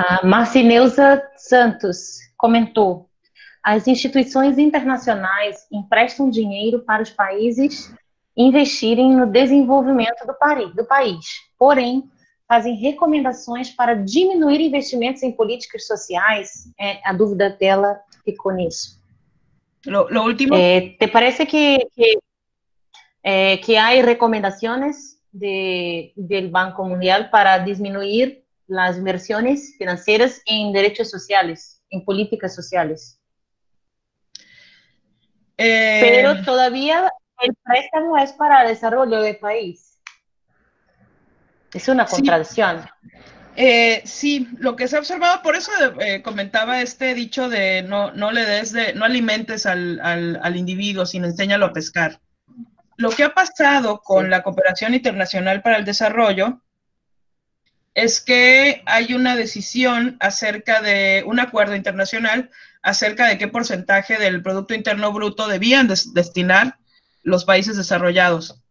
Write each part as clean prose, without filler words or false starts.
A Marcineuza Santos comentou: as instituições internacionais emprestam dinheiro para os países investirem no desenvolvimento do país, porém, fazem recomendações para diminuir investimentos em políticas sociais. A dúvida dela ficou nisso. Lo último. ¿Te parece que hay recomendaciones del Banco Mundial para disminuir las inversiones financieras en derechos sociales, en políticas sociales? Pero todavía el préstamo es para el desarrollo del país. Es una contradicción. Sí, lo que se ha observado, por eso comentaba este dicho de no alimentes al individuo, sino enséñalo a pescar. Lo que ha pasado con la cooperación internacional para el desarrollo es que hay una decisión acerca de un acuerdo internacional acerca de qué porcentaje del Producto Interno Bruto debían destinar los países desarrollados.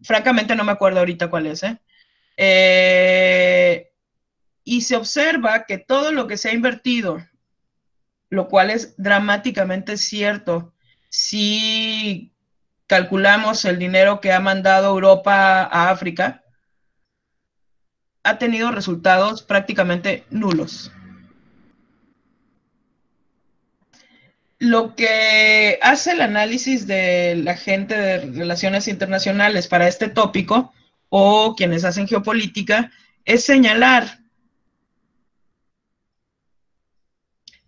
Francamente no me acuerdo ahorita cuál es, y se observa que todo lo que se ha invertido, lo cual es dramáticamente cierto, si calculamos el dinero que ha mandado Europa a África, ha tenido resultados prácticamente nulos. Lo que hace el análisis de la gente de relaciones internacionales para este tópico, o quienes hacen geopolítica, es señalar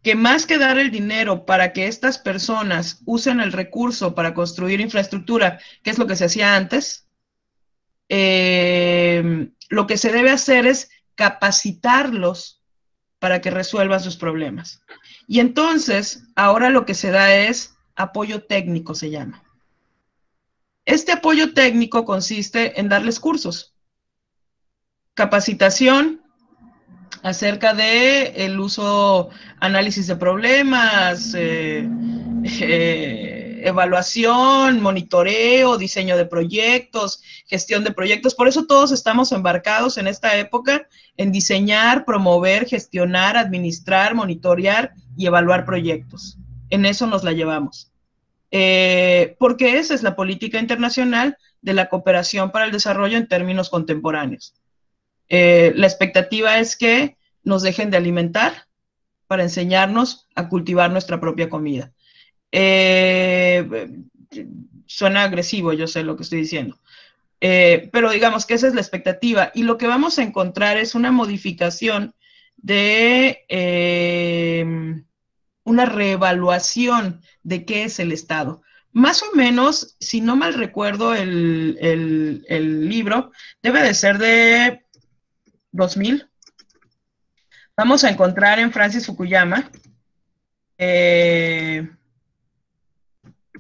que más que dar el dinero para que estas personas usen el recurso para construir infraestructura, que es lo que se hacía antes, lo que se debe hacer es capacitarlos para que resuelvan sus problemas. Y entonces, ahora lo que se da es apoyo técnico, se llama. Este apoyo técnico consiste en darles cursos, capacitación acerca de el uso, análisis de problemas, evaluación, monitoreo, diseño de proyectos, gestión de proyectos. Por eso todos estamos embarcados en esta época en diseñar, promover, gestionar, administrar, monitorear y evaluar proyectos. En eso nos la llevamos. Porque esa es la política internacional de la cooperación para el desarrollo en términos contemporáneos. La expectativa es que nos dejen de alimentar para enseñarnos a cultivar nuestra propia comida. Suena agresivo, yo sé lo que estoy diciendo. Pero digamos que esa es la expectativa. Y lo que vamos a encontrar es una modificación de una reevaluación de qué es el Estado. Más o menos, si no mal recuerdo el libro, debe de ser de 2000. Vamos a encontrar en Francis Fukuyama,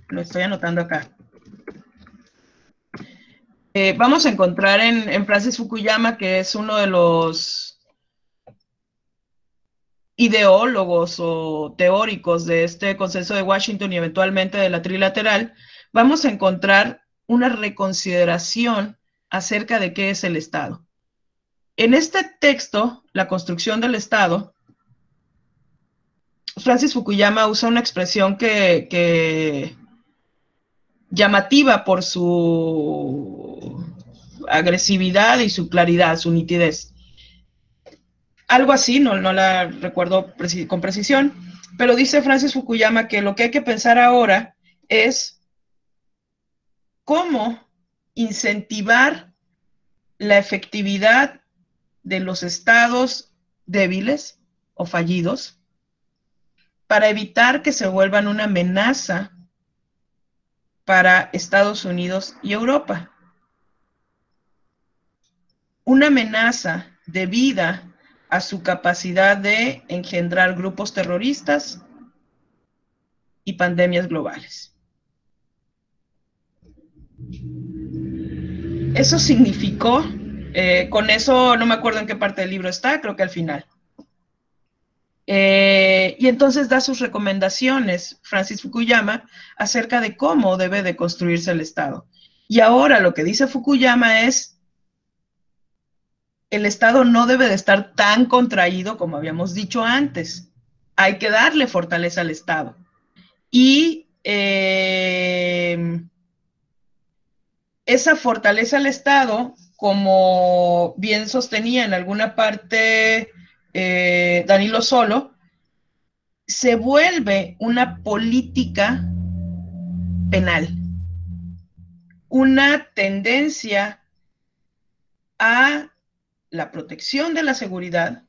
lo estoy anotando acá. Vamos a encontrar en Francis Fukuyama, que es uno de los ideólogos o teóricos de este consenso de Washington y eventualmente de la trilateral, vamos a encontrar una reconsideración acerca de qué es el Estado. En este texto, La construcción del Estado, Francis Fukuyama usa una expresión que llamativa por su agresividad y su claridad, su nitidez. Algo así, no la recuerdo con precisión, pero dice Francis Fukuyama que lo que hay que pensar ahora es cómo incentivar la efectividad de los estados débiles o fallidos para evitar que se vuelvan una amenaza para Estados Unidos y Europa. Una amenaza debida a su capacidad de engendrar grupos terroristas y pandemias globales. Eso significó, con eso no me acuerdo en qué parte del libro está, creo que al final. Y entonces da sus recomendaciones, Francis Fukuyama, acerca de cómo debe de construirse el Estado. Y ahora lo que dice Fukuyama es, el Estado no debe de estar tan contraído como habíamos dicho antes. Hay que darle fortaleza al Estado. Y esa fortaleza al Estado, como bien sostenía en alguna parte Danilo Solo, se vuelve una política penal, una tendencia a la protección de la seguridad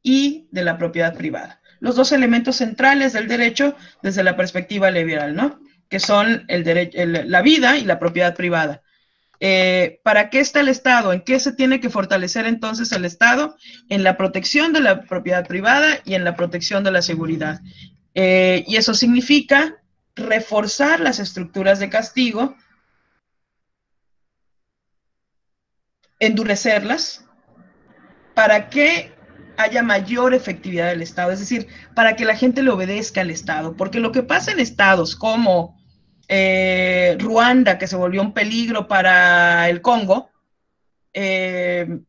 y de la propiedad privada. Los dos elementos centrales del derecho desde la perspectiva liberal, ¿no? Que son la vida y la propiedad privada. ¿Para qué está el Estado? ¿En qué se tiene que fortalecer entonces el Estado? En la protección de la propiedad privada y en la protección de la seguridad. Y eso significa reforzar las estructuras de castigo, endurecerlas, para que haya mayor efectividad del Estado, es decir, para que la gente le obedezca al Estado, porque lo que pasa en estados como Ruanda, que se volvió un peligro para el Congo, que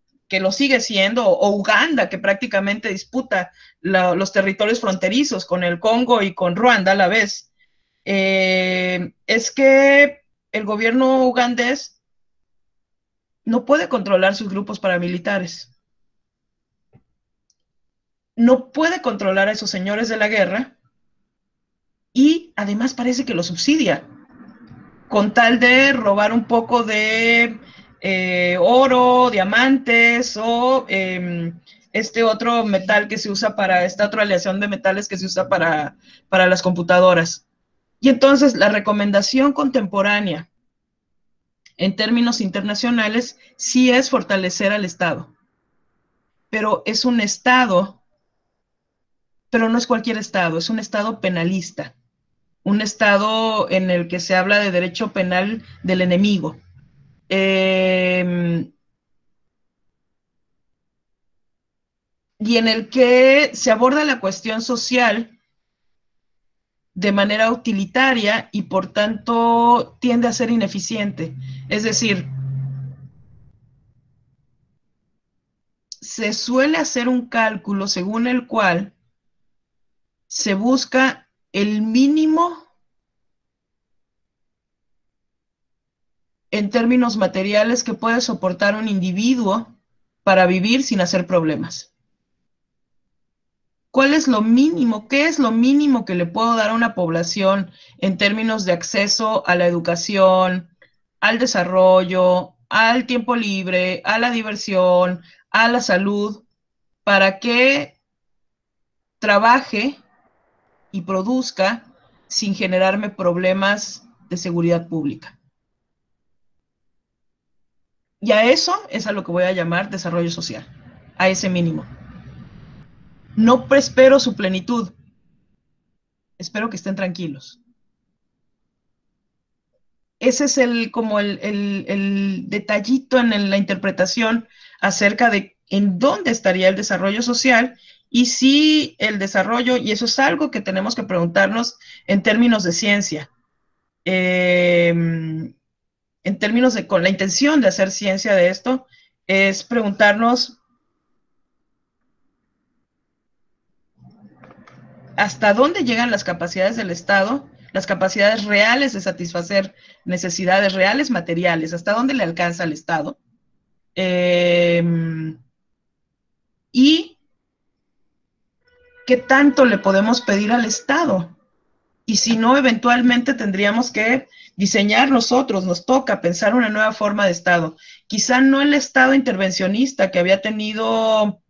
lo sigue siendo, o Uganda, que prácticamente disputa los territorios fronterizos con el Congo y con Ruanda a la vez, es que el gobierno ugandés no puede controlar sus grupos paramilitares. No puede controlar a esos señores de la guerra y además parece que lo subsidia con tal de robar un poco de oro, diamantes o este otro metal que se usa para, esta otra aleación de metales que se usa para las computadoras. Y entonces la recomendación contemporánea en términos internacionales sí es fortalecer al Estado, pero es un Estado, pero no es cualquier Estado, es un Estado penalista, un Estado en el que se habla de derecho penal del enemigo. Y en el que se aborda la cuestión social de manera utilitaria y por tanto tiende a ser ineficiente. Es decir, se suele hacer un cálculo según el cual se busca el mínimo en términos materiales que puede soportar un individuo para vivir sin hacer problemas. ¿Cuál es lo mínimo? ¿Qué es lo mínimo que le puedo dar a una población en términos de acceso a la educación, al desarrollo, al tiempo libre, a la diversión, a la salud, para que trabaje y produzca sin generarme problemas de seguridad pública? Y a eso es a lo que voy a llamar desarrollo social, a ese mínimo. No espero su plenitud, espero que estén tranquilos. Ese es el detallito en la interpretación acerca de en dónde estaría el desarrollo social y si el desarrollo, y eso es algo que tenemos que preguntarnos en términos de ciencia, en términos de con la intención de hacer ciencia de esto, es preguntarnos hasta dónde llegan las capacidades del Estado, las capacidades reales de satisfacer necesidades reales materiales, hasta dónde le alcanza al Estado. Y qué tanto le podemos pedir al Estado. Y si no, eventualmente tendríamos que diseñar nosotros, nos toca pensar una nueva forma de Estado. Quizá no el Estado intervencionista que había tenido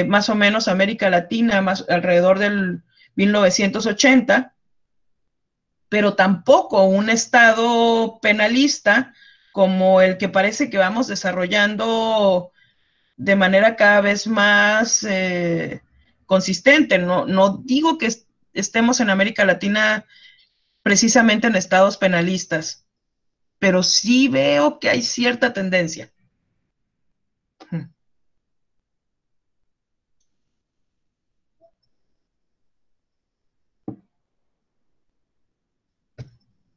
más o menos América Latina más alrededor del 1980, pero tampoco un Estado penalista como el que parece que vamos desarrollando de manera cada vez más consistente. No digo que estemos en América Latina precisamente en estados penalistas, pero sí veo que hay cierta tendencia.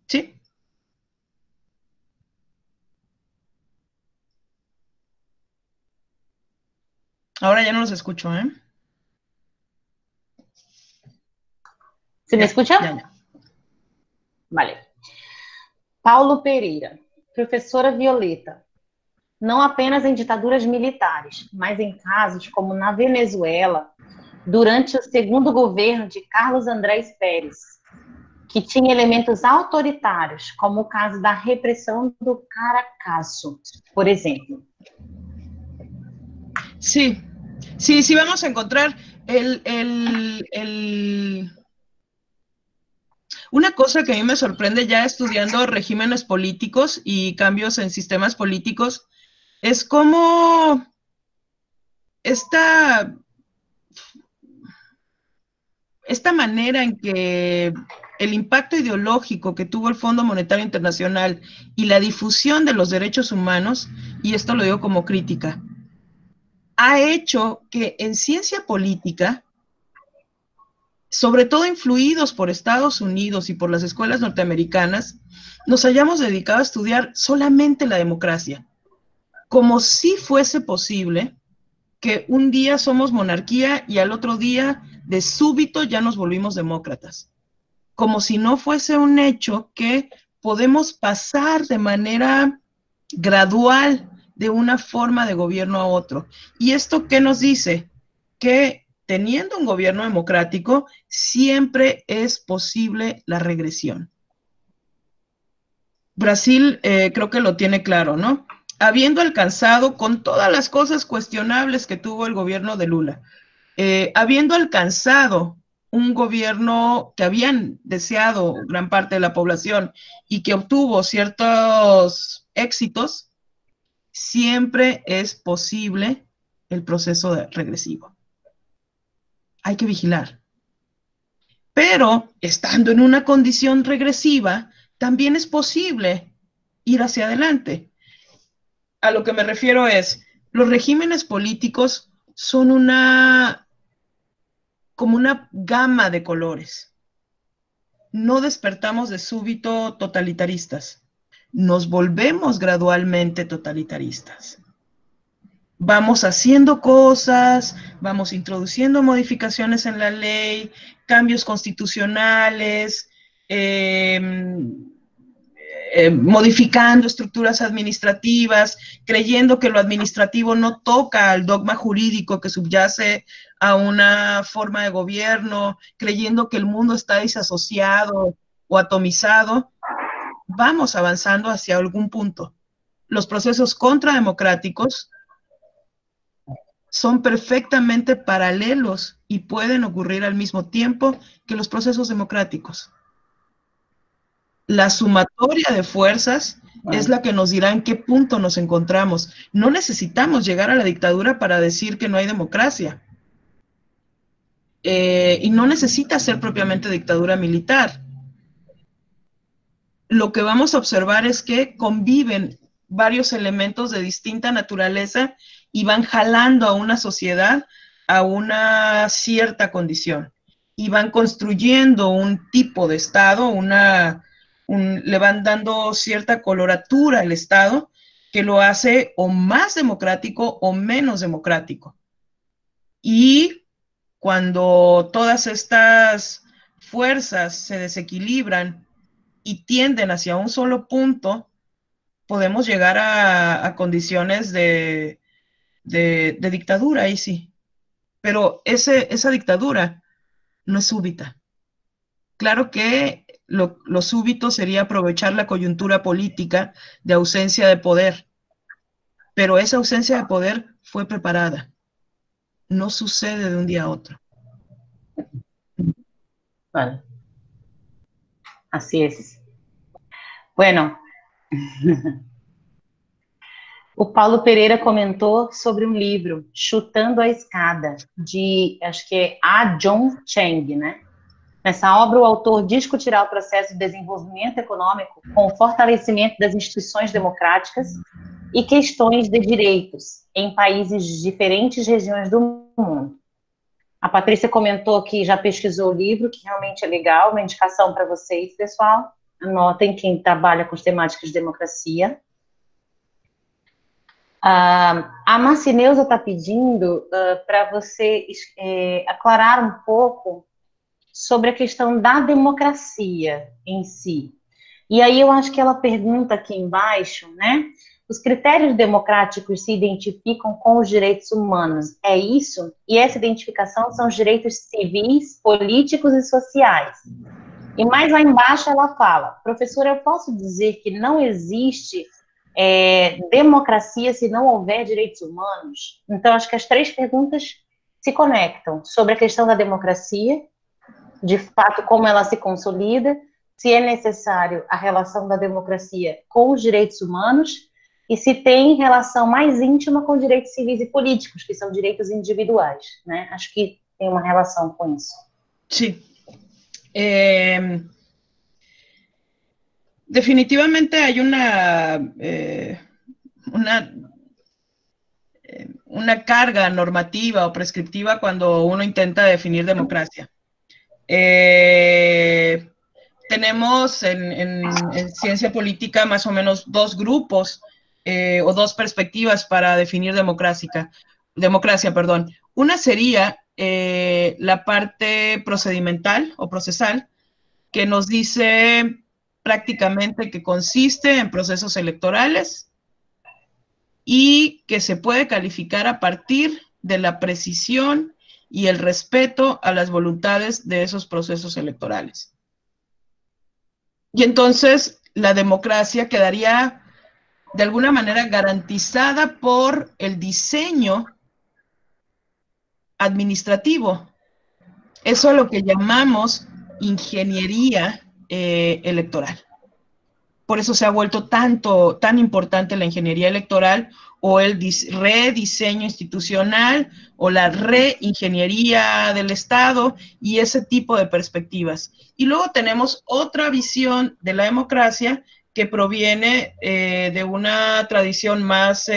Sí. Ahora ya no los escucho, ¿eh? ¿Se me escucha? Ya. Vale. Paulo Pereira, professora Violeta. Não apenas em ditaduras militares, mas em casos como na Venezuela, durante o segundo governo de Carlos Andrés Pérez, que tinha elementos autoritários, como o caso da repressão do Caracazo, por exemplo. Sí, vamos a encontrar una cosa que a mí me sorprende ya estudiando regímenes políticos y cambios en sistemas políticos, es cómo esta manera en que el impacto ideológico que tuvo el Fondo Monetario Internacional y la difusión de los derechos humanos, y esto lo digo como crítica, ha hecho que en ciencia política, sobre todo influidos por Estados Unidos y por las escuelas norteamericanas, nos hayamos dedicado a estudiar solamente la democracia, como si fuese posible que un día somos monarquía y al otro día de súbito ya nos volvimos demócratas, como si no fuese un hecho que podemos pasar de manera gradual de una forma de gobierno a otro. ¿Y esto qué nos dice? Que teniendo un gobierno democrático, siempre es posible la regresión. Brasil creo que lo tiene claro, ¿no? Habiendo alcanzado, con todas las cosas cuestionables que tuvo el gobierno de Lula, habiendo alcanzado un gobierno que habían deseado gran parte de la población y que obtuvo ciertos éxitos, siempre es posible el proceso regresivo. Hay que vigilar. Pero, estando en una condición regresiva, también es posible ir hacia adelante. A lo que me refiero es, los regímenes políticos son como una gama de colores. No despertamos de súbito totalitaristas, nos volvemos gradualmente totalitaristas. Vamos haciendo cosas, vamos introduciendo modificaciones en la ley, cambios constitucionales, modificando estructuras administrativas, creyendo que lo administrativo no toca al dogma jurídico que subyace a una forma de gobierno, creyendo que el mundo está disasociado o atomizado. Vamos avanzando hacia algún punto. Los procesos contrademocráticos son perfectamente paralelos y pueden ocurrir al mismo tiempo que los procesos democráticos. La sumatoria de fuerzas es la que nos dirá en qué punto nos encontramos. No necesitamos llegar a la dictadura para decir que no hay democracia. Y no necesita ser propiamente dictadura militar. Lo que vamos a observar es que conviven varios elementos de distinta naturaleza y van jalando a una sociedad a una cierta condición y van construyendo un tipo de Estado, le van dando cierta coloratura al Estado que lo hace o más democrático o menos democrático. Y cuando todas estas fuerzas se desequilibran y tienden hacia un solo punto, podemos llegar a condiciones de dictadura, ahí sí. Pero esa dictadura no es súbita. Claro que lo súbito sería aprovechar la coyuntura política de ausencia de poder, pero esa ausencia de poder fue preparada. No sucede de un día a otro. Vale. Así es. Bueno, o Paulo Pereira comentou sobre um livro, Chutando a Escada, de, acho que é A. John Chang, né? Nessa obra, o autor discutirá o processo de desenvolvimento econômico com o fortalecimento das instituições democráticas e questões de direitos em países de diferentes regiões do mundo. A Patrícia comentou que já pesquisou o livro, que realmente é legal, uma indicação para vocês, pessoal. Anotem quem trabalha com as temáticas de democracia. A Marcineuza está pedindo para você aclarar um pouco sobre a questão da democracia em si. E aí eu acho que ela pergunta aqui embaixo, né? Os critérios democráticos se identificam com os direitos humanos, é isso? E essa identificação são os direitos civis, políticos e sociais. E mais lá embaixo ela fala, professora, eu posso dizer que não existe democracia se não houver direitos humanos? Então, acho que as três perguntas se conectam sobre a questão da democracia, de fato, como ela se consolida, se é necessário a relação da democracia com os direitos humanos e se tem relação mais íntima com direitos civis e políticos, que são direitos individuais, né? Acho que tem uma relação com isso. Sí. Definitivamente hay una carga normativa o prescriptiva cuando uno intenta definir democracia. Tenemos en ciencia política más o menos dos grupos o dos perspectivas para definir democracia. Una sería la parte procedimental o procesal, que nos dice prácticamente que consiste en procesos electorales y que se puede calificar a partir de la precisión y el respeto a las voluntades de esos procesos electorales. Y entonces la democracia quedaría de alguna manera garantizada por el diseño administrativo. Eso es lo que llamamos ingeniería electoral. Por eso se ha vuelto tan importante la ingeniería electoral o el rediseño institucional o la reingeniería del Estado y ese tipo de perspectivas. Y luego tenemos otra visión de la democracia que proviene de una tradición más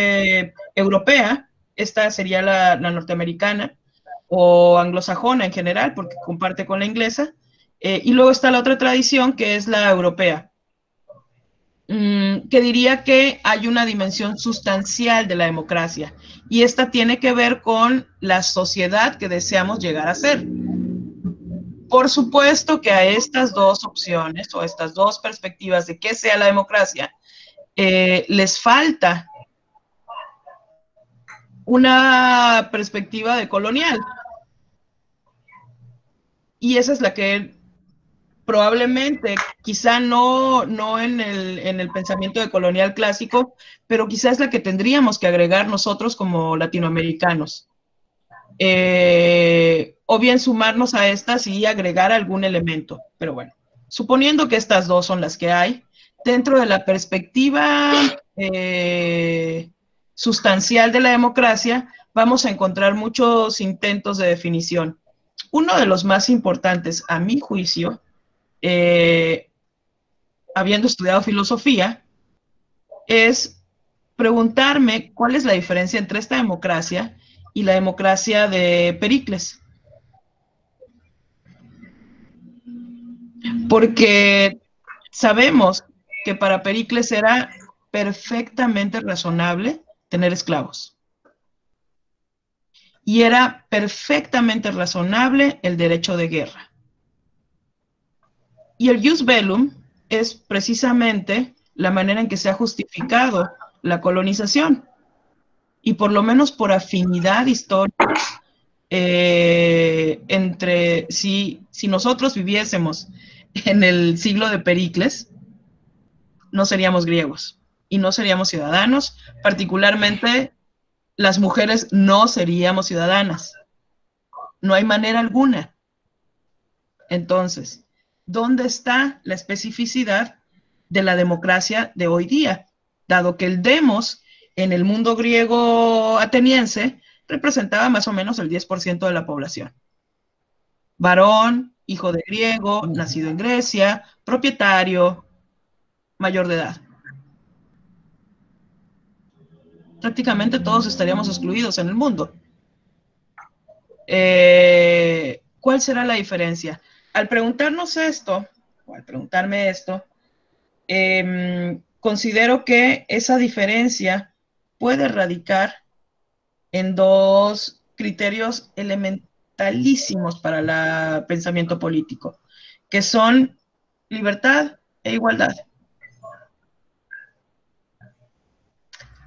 europea. Esta sería la norteamericana o anglosajona en general, porque comparte con la inglesa. Y luego está la otra tradición que es la europea, que diría que hay una dimensión sustancial de la democracia, y esta tiene que ver con la sociedad que deseamos llegar a ser. Por supuesto que a estas dos opciones o estas dos perspectivas de qué sea la democracia, les falta una perspectiva de colonial. Y esa es la que probablemente, quizá no en el pensamiento de colonial clásico, pero quizá es la que tendríamos que agregar nosotros como latinoamericanos. O bien sumarnos a estas y agregar algún elemento. Pero bueno, suponiendo que estas dos son las que hay, dentro de la perspectiva sustancial de la democracia, vamos a encontrar muchos intentos de definición. Uno de los más importantes, a mi juicio, habiendo estudiado filosofía, es preguntarme cuál es la diferencia entre esta democracia y la democracia de Pericles. Porque sabemos que para Pericles era perfectamente razonable tener esclavos. Y era perfectamente razonable el derecho de guerra. Y el jus bellum es precisamente la manera en que se ha justificado la colonización. Y por lo menos por afinidad histórica, entre si nosotros viviésemos en el siglo de Pericles, no seríamos griegos y no seríamos ciudadanos, particularmente las mujeres no seríamos ciudadanas. No hay manera alguna. Entonces, ¿dónde está la especificidad de la democracia de hoy día? Dado que el demos en el mundo griego ateniense representaba más o menos el 10% de la población. Varón, hijo de griego, nacido en Grecia, propietario, mayor de edad. Prácticamente todos estaríamos excluidos en el mundo. ¿Cuál será la diferencia? Al preguntarnos esto, o al preguntarme esto, considero que esa diferencia puede radicar en dos criterios elementalísimos para el pensamiento político, que son libertad e igualdad.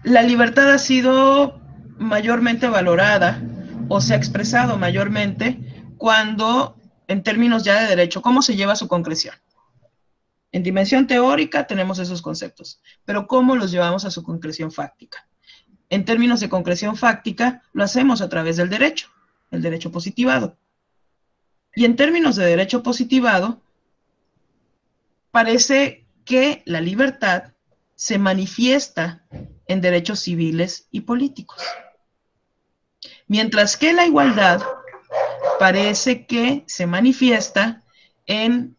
La libertad ha sido mayormente valorada o se ha expresado mayormente cuando, en términos ya de derecho, ¿cómo se lleva a su concreción? En dimensión teórica tenemos esos conceptos, pero ¿cómo los llevamos a su concreción fáctica? En términos de concreción fáctica, lo hacemos a través del derecho, el derecho positivado. Y en términos de derecho positivado, parece que la libertad se manifiesta en derechos civiles y políticos. Mientras que la igualdad parece que se manifiesta en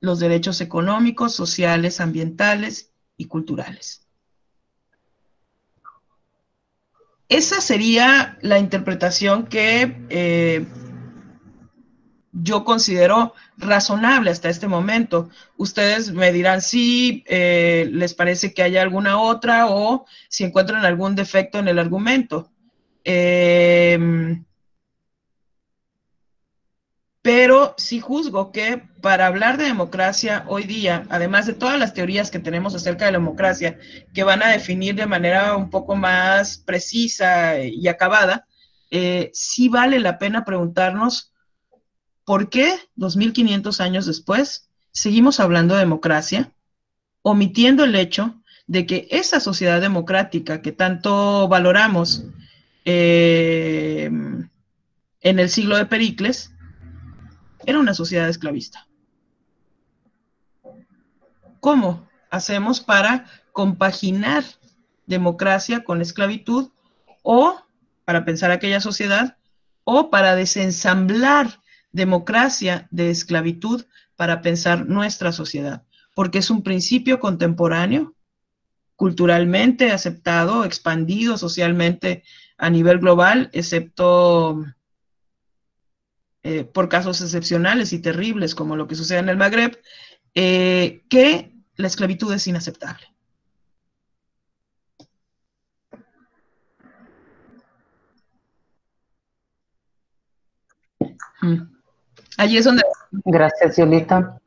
los derechos económicos, sociales, ambientales y culturales. Esa sería la interpretación que yo considero razonable hasta este momento. Ustedes me dirán si les parece que haya alguna otra o si encuentran algún defecto en el argumento. Pero sí juzgo que para hablar de democracia hoy día, además de todas las teorías que tenemos acerca de la democracia, que van a definir de manera un poco más precisa y acabada, sí vale la pena preguntarnos por qué 2500 años después seguimos hablando de democracia, omitiendo el hecho de que esa sociedad democrática que tanto valoramos en el siglo de Pericles, era una sociedad esclavista. ¿Cómo hacemos para compaginar democracia con esclavitud o para pensar aquella sociedad o para desensamblar democracia de esclavitud para pensar nuestra sociedad? Porque es un principio contemporáneo, culturalmente aceptado, expandido socialmente a nivel global, excepto por casos excepcionales y terribles como lo que sucede en el Magreb, que la esclavitud es inaceptable. Allí es donde... Gracias, Yolita.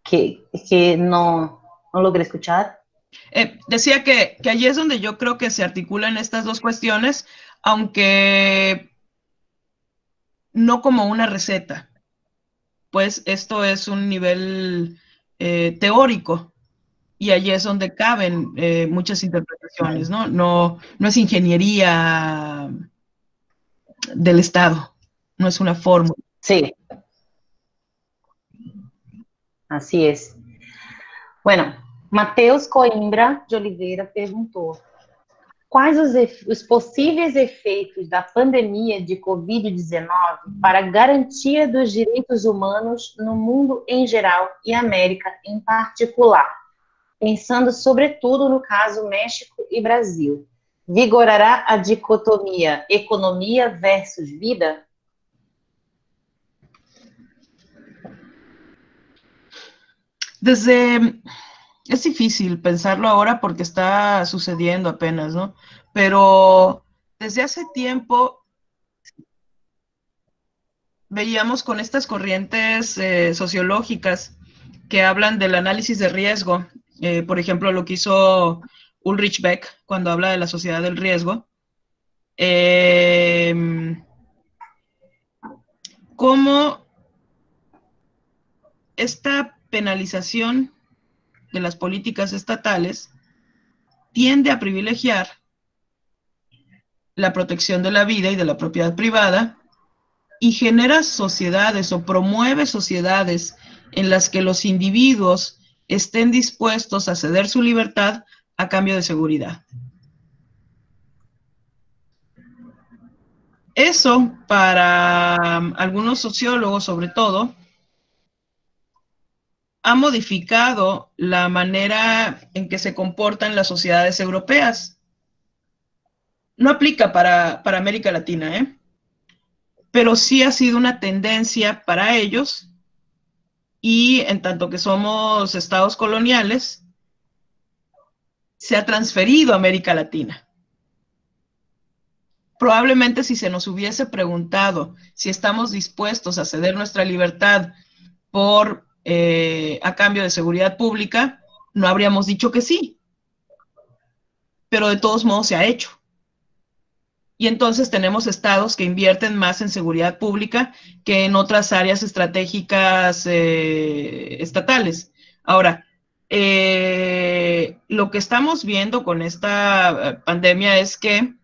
Que no logré escuchar. Decía que allí es donde yo creo que se articulan estas dos cuestiones, aunque no como una receta, pues esto es un nivel teórico y allí es donde caben muchas interpretaciones, ¿no? No es ingeniería del Estado, no es una fórmula. Sí, así es. Bueno, Matheus Coimbra de Oliveira perguntou: quais os possíveis efeitos da pandemia de Covid-19 para a garantia dos direitos humanos no mundo em geral e América em particular, pensando sobretudo no caso México e Brasil? Vigorará a dicotomia economia versus vida? Es difícil pensarlo ahora porque está sucediendo apenas, ¿no? Pero desde hace tiempo veíamos con estas corrientes sociológicas que hablan del análisis de riesgo, por ejemplo, lo que hizo Ulrich Beck cuando habla de la sociedad del riesgo, cómo esta penalización de las políticas estatales tiende a privilegiar la protección de la vida y de la propiedad privada y genera sociedades o promueve sociedades en las que los individuos estén dispuestos a ceder su libertad a cambio de seguridad. Eso, para algunos sociólogos sobre todo, ha modificado la manera en que se comportan las sociedades europeas. No aplica para América Latina, pero sí ha sido una tendencia para ellos, y en tanto que somos estados coloniales, se ha transferido a América Latina. Probablemente si se nos hubiese preguntado si estamos dispuestos a ceder nuestra libertad a cambio de seguridad pública, no habríamos dicho que sí. Pero de todos modos se ha hecho. Y entonces tenemos estados que invierten más en seguridad pública que en otras áreas estratégicas estatales. Ahora, lo que estamos viendo con esta pandemia es que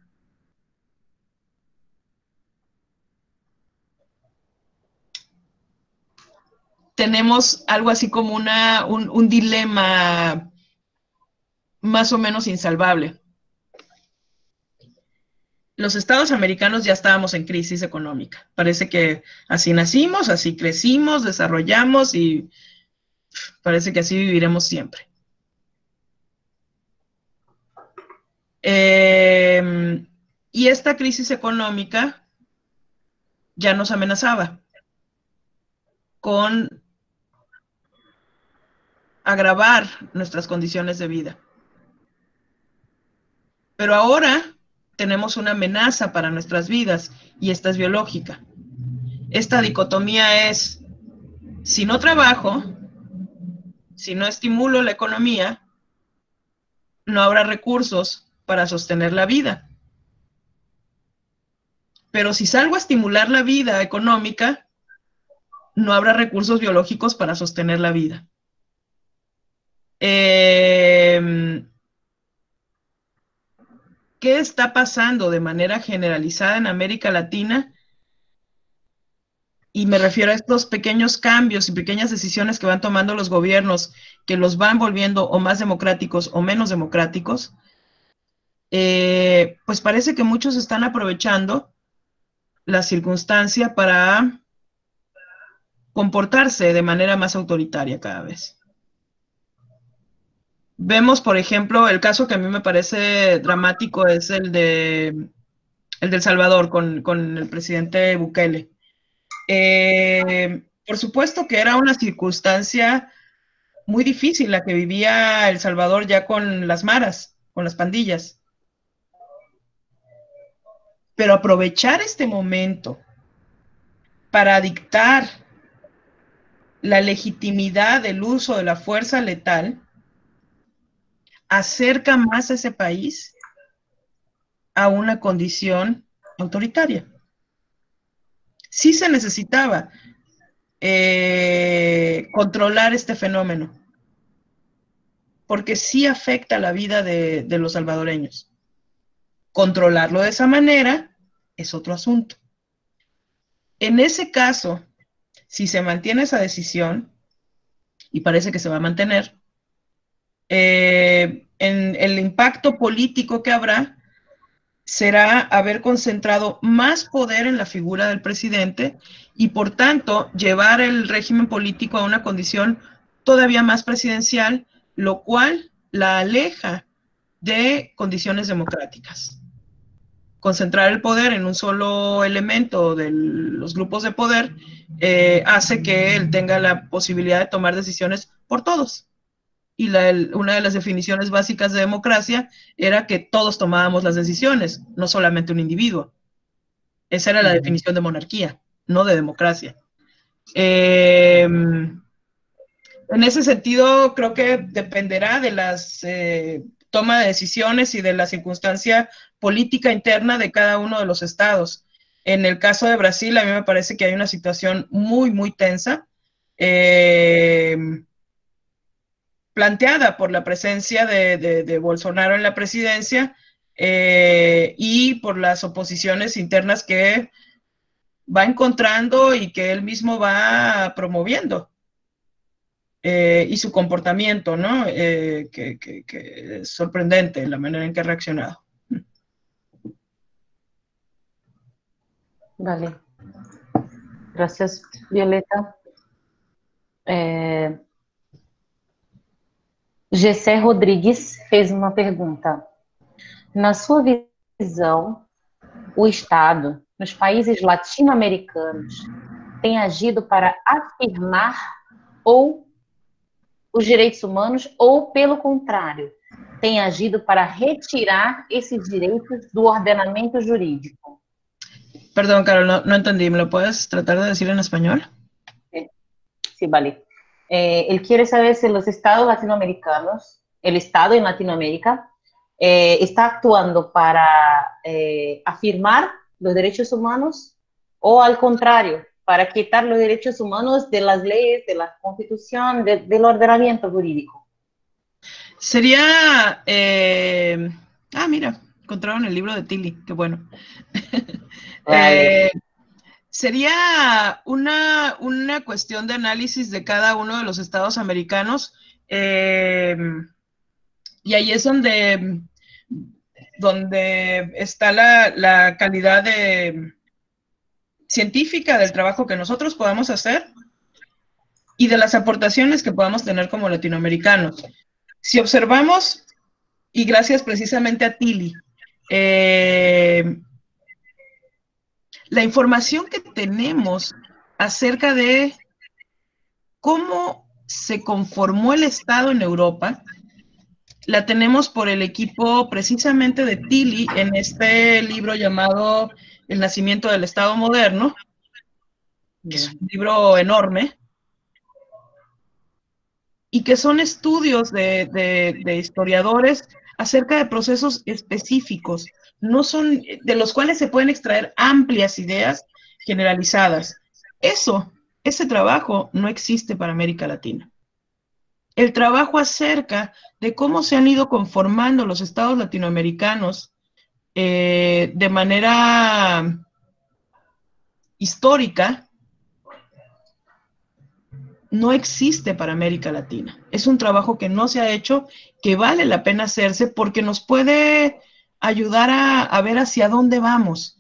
tenemos algo así como un dilema más o menos insalvable. Los estados americanos ya estábamos en crisis económica. Parece que así nacimos, así crecimos, desarrollamos y parece que así viviremos siempre. Y esta crisis económica ya nos amenazaba con agravar nuestras condiciones de vida. Pero ahora tenemos una amenaza para nuestras vidas y esta es biológica. Esta dicotomía es, si no trabajo, si no estimulo la economía, no habrá recursos para sostener la vida. Pero si salgo a estimular la vida económica, no habrá recursos biológicos para sostener la vida. ¿Qué está pasando de manera generalizada en América Latina? Y me refiero a estos pequeños cambios y pequeñas decisiones que van tomando los gobiernos, que los van volviendo o más democráticos o menos democráticos. Pues parece que muchos están aprovechando la circunstancia para comportarse de manera más autoritaria cada vez. Vemos, por ejemplo, el caso que a mí me parece dramático es el de El Salvador con el presidente Bukele. Por supuesto que era una circunstancia muy difícil la que vivía El Salvador ya con las maras, con las pandillas. Pero aprovechar este momento para dictar la legitimidad del uso de la fuerza letal acerca más a ese país a una condición autoritaria. Sí se necesitaba controlar este fenómeno, porque sí afecta la vida de los salvadoreños. Controlarlo de esa manera es otro asunto. En ese caso, si se mantiene esa decisión, y parece que se va a mantener, en el impacto político que habrá será haber concentrado más poder en la figura del presidente y, por tanto, llevar el régimen político a una condición todavía más presidencial, lo cual la aleja de condiciones democráticas. Concentrar el poder en un solo elemento de los grupos de poder hace que él tenga la posibilidad de tomar decisiones por todos. Y una de las definiciones básicas de democracia era que todos tomábamos las decisiones, no solamente un individuo. Esa era la definición de monarquía, no de democracia. En ese sentido, creo que dependerá de las toma de decisiones y de la circunstancia política interna de cada uno de los estados. En el caso de Brasil, a mí me parece que hay una situación muy, muy tensa, planteada por la presencia de Bolsonaro en la presidencia y por las oposiciones internas que va encontrando y que él mismo va promoviendo. Y su comportamiento, ¿no? Que es sorprendente la manera en que ha reaccionado. Vale. Gracias, Violeta. Gessé Rodrigues fez uma pergunta. Na sua visão, o Estado, nos países latino-americanos, tem agido para afirmar ou os direitos humanos, ou, pelo contrário, tem agido para retirar esses direitos do ordenamento jurídico? Perdón, Carol, no entendí. ¿Me lo puedes tratar de decir en español? Sí, vale. Él quiere saber si los estados latinoamericanos, el Estado en Latinoamérica, está actuando para afirmar los derechos humanos o al contrario, para quitar los derechos humanos de las leyes, de la Constitución, del ordenamiento jurídico. Sería... mira, encontraron el libro de Tilly, qué bueno. Vale. Sería una cuestión de análisis de cada uno de los estados americanos, y ahí es donde está la calidad científica del trabajo que nosotros podamos hacer y de las aportaciones que podamos tener como latinoamericanos. Si observamos, y gracias precisamente a Tilly, la información que tenemos acerca de cómo se conformó el Estado en Europa, la tenemos por el equipo precisamente de Tilly en este libro llamado El nacimiento del Estado moderno, que es un libro enorme, y que son estudios de historiadores acerca de procesos específicos, no son, de los cuales se pueden extraer amplias ideas generalizadas. Ese trabajo no existe para América Latina. El trabajo acerca de cómo se han ido conformando los estados latinoamericanos de manera histórica no existe para América Latina. Es un trabajo que no se ha hecho, que vale la pena hacerse porque nos puede ayudar a ver hacia dónde vamos.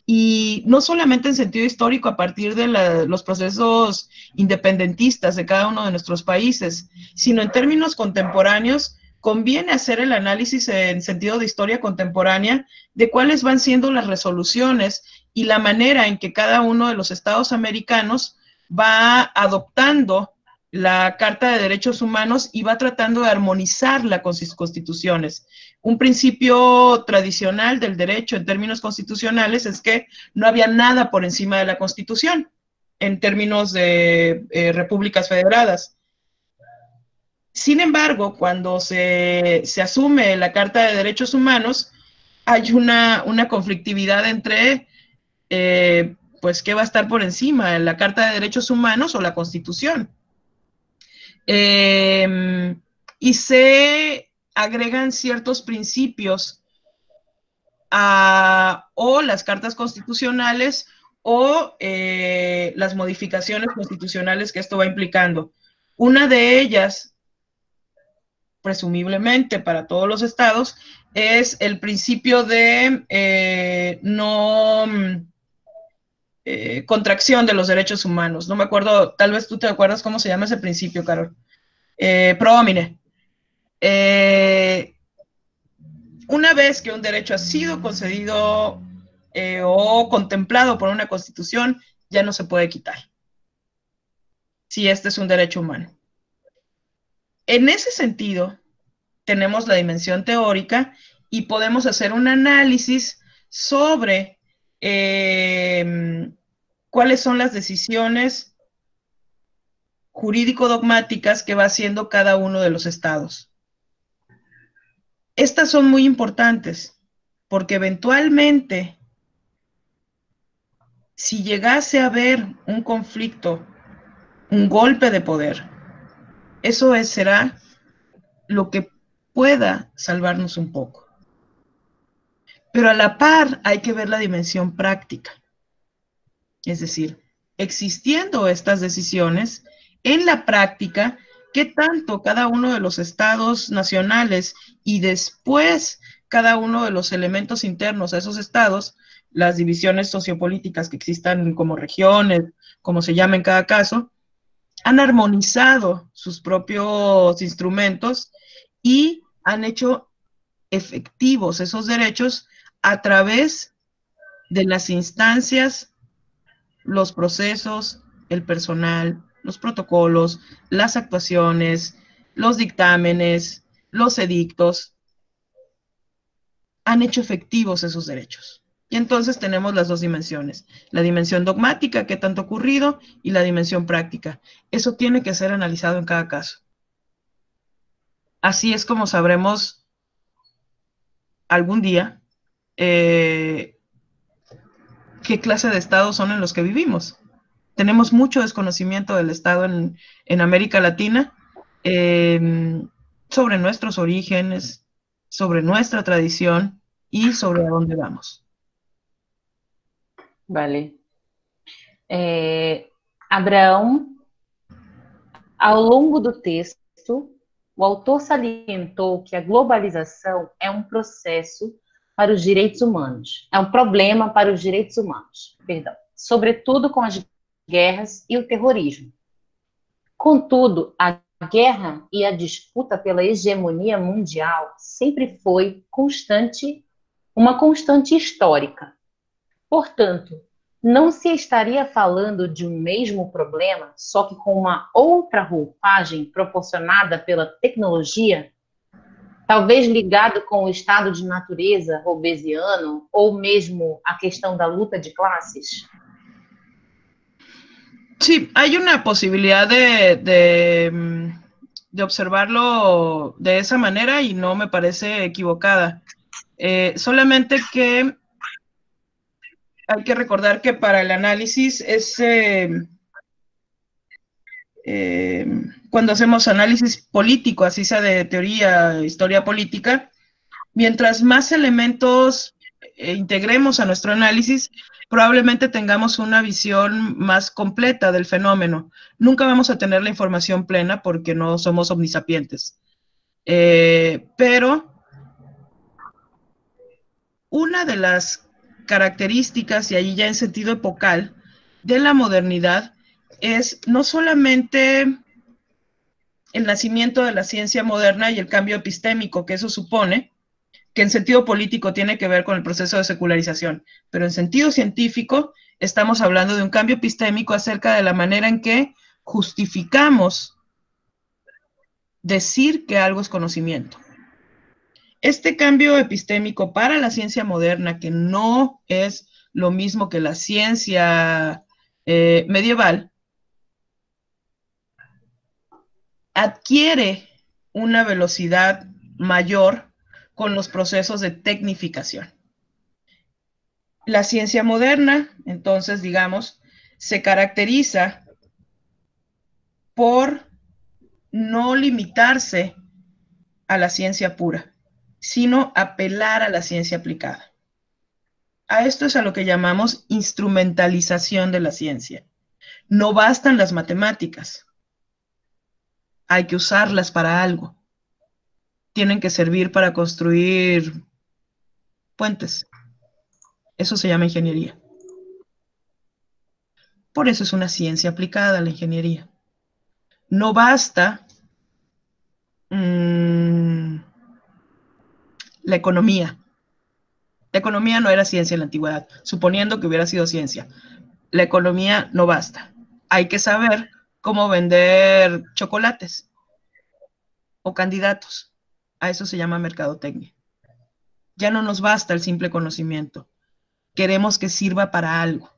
Y no solamente en sentido histórico a partir de los procesos independentistas de cada uno de nuestros países, sino en términos contemporáneos, conviene hacer el análisis en sentido de historia contemporánea de cuáles van siendo las resoluciones y la manera en que cada uno de los estados americanos va adoptando la Carta de Derechos Humanos y va tratando de armonizarla con sus constituciones. Un principio tradicional del derecho en términos constitucionales es que no había nada por encima de la Constitución en términos de repúblicas federadas. Sin embargo, cuando se asume la Carta de Derechos Humanos, hay una conflictividad entre pues, ¿qué va a estar por encima? ¿La Carta de Derechos Humanos o la Constitución? Y se agregan ciertos principios o las cartas constitucionales o las modificaciones constitucionales que esto va implicando. Una de ellas, presumiblemente para todos los estados, es el principio de contracción de los derechos humanos. No me acuerdo, tal vez tú te acuerdas cómo se llama ese principio, Carol. Pro homine. Una vez que un derecho ha sido concedido o contemplado por una constitución, ya no se puede quitar. Si este es un derecho humano. En ese sentido, tenemos la dimensión teórica y podemos hacer un análisis sobre cuáles son las decisiones jurídico-dogmáticas que va haciendo cada uno de los estados. Estas son muy importantes, porque eventualmente, si llegase a haber un conflicto, un golpe de poder, eso será lo que pueda salvarnos un poco. Pero a la par hay que ver la dimensión práctica. Es decir, existiendo estas decisiones, en la práctica, ¿qué tanto cada uno de los estados nacionales y después cada uno de los elementos internos a esos estados, las divisiones sociopolíticas que existan como regiones, como se llama en cada caso, han armonizado sus propios instrumentos y han hecho efectivos esos derechos a través de las instancias, los procesos, el personal, los protocolos, las actuaciones, los dictámenes, los edictos, han hecho efectivos esos derechos. Y entonces tenemos las dos dimensiones, la dimensión dogmática, qué tanto ha ocurrido, y la dimensión práctica. Eso tiene que ser analizado en cada caso. Así es como sabremos algún día qué clase de estados son en los que vivimos. Tenemos mucho desconocimiento del Estado en América Latina, sobre nuestros orígenes, sobre nuestra tradición y sobre a dónde vamos. Vale. Abraão, ao longo do texto, o autor salientou que a globalização é um processo para os direitos humanos, é um problema para os direitos humanos, perdão, sobretudo com as guerras e o terrorismo. Contudo, a guerra e a disputa pela hegemonia mundial sempre foi uma constante histórica. Portanto, não se estaria falando de um mesmo problema, só que com uma outra roupagem proporcionada pela tecnologia, talvez ligado com o estado de natureza hobbesiano, ou mesmo a questão da luta de classes? Sí, hay una posibilidad de observarlo de esa manera y no me parece equivocada. Solamente que hay que recordar que para el análisis cuando hacemos análisis político, así sea de teoría, historia política, mientras más elementos integremos a nuestro análisis, probablemente tengamos una visión más completa del fenómeno. Nunca vamos a tener la información plena porque no somos omnisapientes. Pero una de las características, y ahí ya en sentido epocal, de la modernidad es no solamente el nacimiento de la ciencia moderna y el cambio epistémico que eso supone, que en sentido político tiene que ver con el proceso de secularización, pero en sentido científico estamos hablando de un cambio epistémico acerca de la manera en que justificamos decir que algo es conocimiento. Este cambio epistémico para la ciencia moderna, que no es lo mismo que la ciencia medieval, adquiere una velocidad mayor con los procesos de tecnificación. La ciencia moderna, entonces, digamos, se caracteriza por no limitarse a la ciencia pura, sino apelar a la ciencia aplicada. A esto es a lo que llamamos instrumentalización de la ciencia. No bastan las matemáticas, hay que usarlas para algo. Tienen que servir para construir puentes. Eso se llama ingeniería. Por eso es una ciencia aplicada la ingeniería. No basta la economía. La economía no era ciencia en la antigüedad, suponiendo que hubiera sido ciencia. La economía no basta. Hay que saber cómo vender chocolates o candidatos. A eso se llama mercadotecnia. Ya no nos basta el simple conocimiento. Queremos que sirva para algo.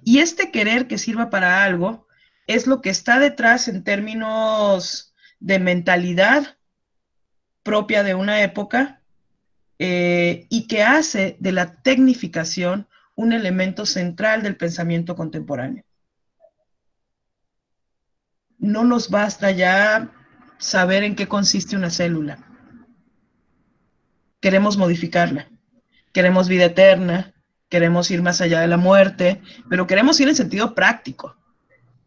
Y este querer que sirva para algo es lo que está detrás en términos de mentalidad propia de una época y que hace de la tecnificación un elemento central del pensamiento contemporáneo. No nos basta ya saber en qué consiste una célula. Queremos modificarla. Queremos vida eterna, queremos ir más allá de la muerte, pero queremos ir en sentido práctico.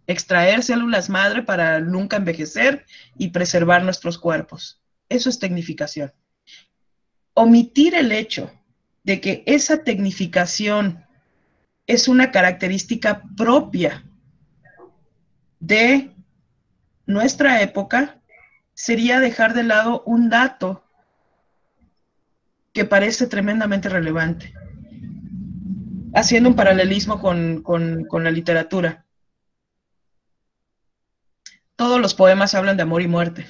Extraer células madre para nunca envejecer y preservar nuestros cuerpos. Eso es tecnificación. Omitir el hecho de que esa tecnificación es una característica propia de nuestra época sería dejar de lado un dato que parece tremendamente relevante, haciendo un paralelismo con la literatura. Todos los poemas hablan de amor y muerte,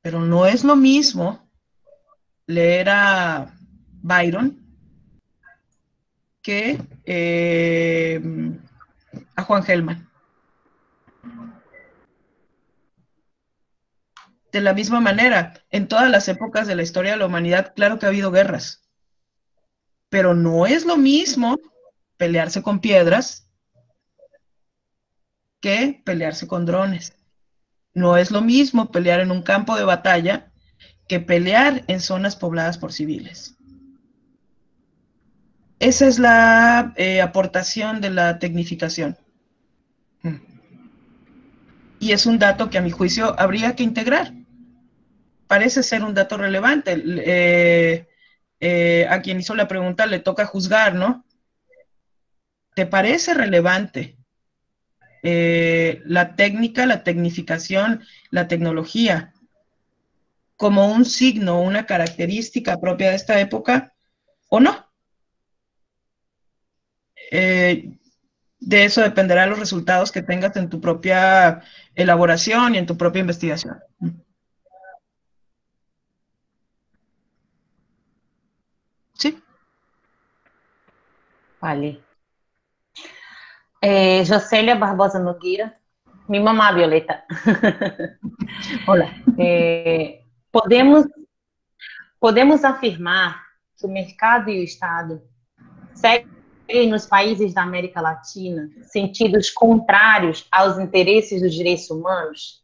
pero no es lo mismo leer a Byron que a Juan Gelman. De la misma manera, en todas las épocas de la historia de la humanidad, claro que ha habido guerras, pero no es lo mismo pelearse con piedras que pelearse con drones. No es lo mismo pelear en un campo de batalla que pelear en zonas pobladas por civiles. Esa es la aportación de la tecnificación. Y es un dato que a mi juicio habría que integrar. Parece ser un dato relevante. A quien hizo la pregunta le toca juzgar, ¿no? ¿Te parece relevante la técnica, la tecnificación, la tecnología como un signo, una característica propia de esta época o no? De eso dependerán los resultados que tengas en tu propia elaboración y en tu propia investigación. Sí. Vale. Josélia Barbosa Nogueira. Mi mamá, Violeta. Hola. Podemos afirmar que o mercado e o Estado seguem nos países da América Latina sentidos contrários aos interesses dos direitos humanos?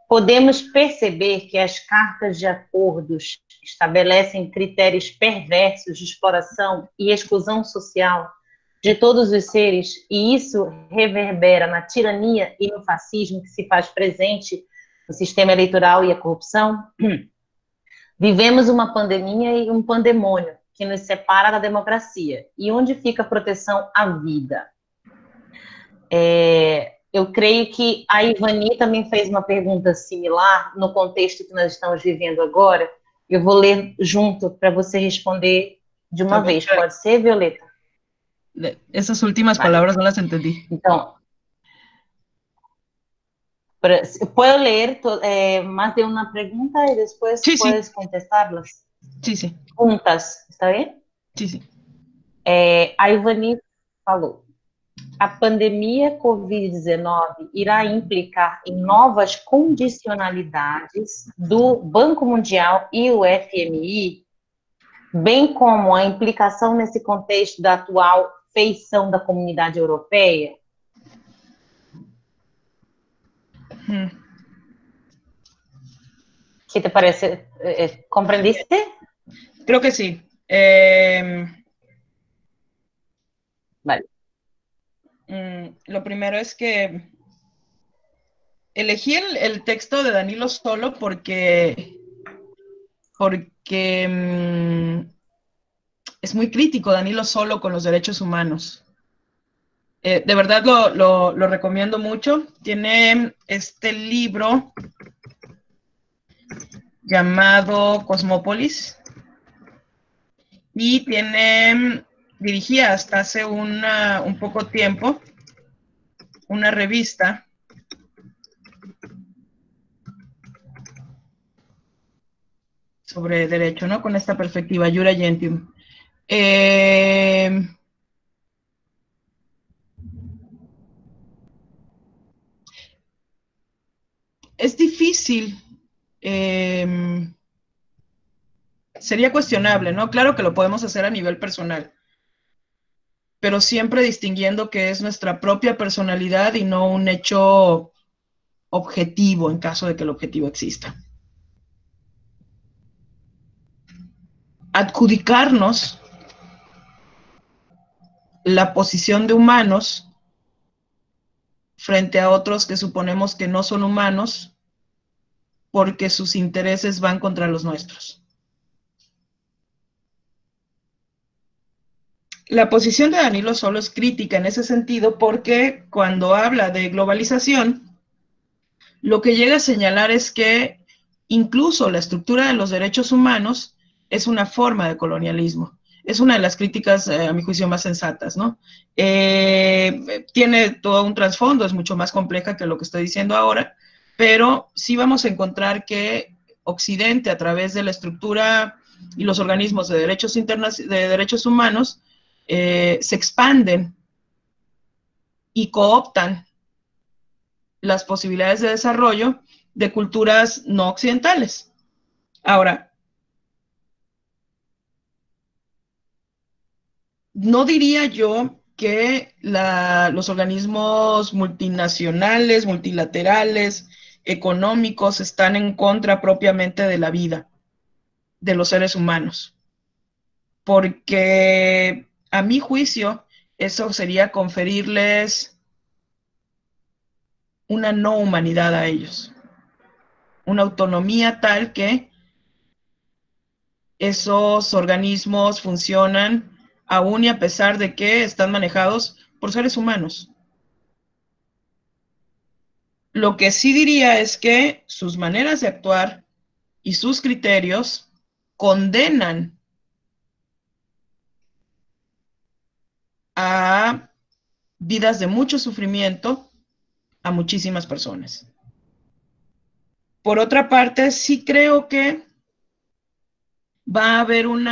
Podemos perceber que as cartas de acordos estabelecem critérios perversos de exploração e exclusão social de todos os seres, e isso reverbera na tirania e no fascismo que se faz presente no sistema eleitoral e a corrupção? Vivemos uma pandemia e um pandemônio que nos separa da democracia. E onde fica a proteção à vida? Eu creio que a Ivani também fez uma pergunta similar no contexto que nós estamos vivendo agora. Eu vou ler junto para você responder de uma vez. Pode ser, Violeta? Essas últimas palavras não las entendi. Então, puedo leer más de una pregunta y después puedes contestarlas. Sí, sí. Juntas, ¿está bien? Sí, sí. A Ivani falou: a pandemia Covid-19 irá implicar em novas condicionalidades do Banco Mundial e o FMI, bem como a implicação nesse contexto da atual feição da comunidade europeia? ¿Qué te parece? ¿Comprendiste? Creo que sí. Vale. Lo primero es que elegí el texto de Danilo Solo porque es muy crítico Danilo Solo con los derechos humanos. De verdad lo recomiendo mucho. Tiene este libro llamado Cosmópolis y dirigía hasta hace un poco tiempo una revista sobre derecho, ¿no? Con esta perspectiva, Jura Gentium. Es difícil, sería cuestionable, ¿no? Claro que lo podemos hacer a nivel personal, pero siempre distinguiendo que es nuestra propia personalidad y no un hecho objetivo en caso de que el objetivo exista. Adjudicarnos la posición de humanos frente a otros que suponemos que no son humanos porque sus intereses van contra los nuestros. La posición de Danilo Solo es crítica en ese sentido porque cuando habla de globalización, lo que llega a señalar es que incluso la estructura de los derechos humanos es una forma de colonialismo. Es una de las críticas, a mi juicio, más sensatas, ¿no? Tiene todo un trasfondo, es mucho más compleja que lo que estoy diciendo ahora, pero sí vamos a encontrar que Occidente, a través de la estructura y los organismos de derechos humanos se expanden y cooptan las posibilidades de desarrollo de culturas no occidentales. Ahora, no diría yo que los organismos multinacionales, multilaterales, económicos están en contra propiamente de la vida de los seres humanos, porque a mi juicio eso sería conferirles una no humanidad a ellos, una autonomía tal que esos organismos funcionan aún y a pesar de que están manejados por seres humanos. Lo que sí diría es que sus maneras de actuar y sus criterios condenan a vidas de mucho sufrimiento a muchísimas personas. Por otra parte, sí creo que va a haber un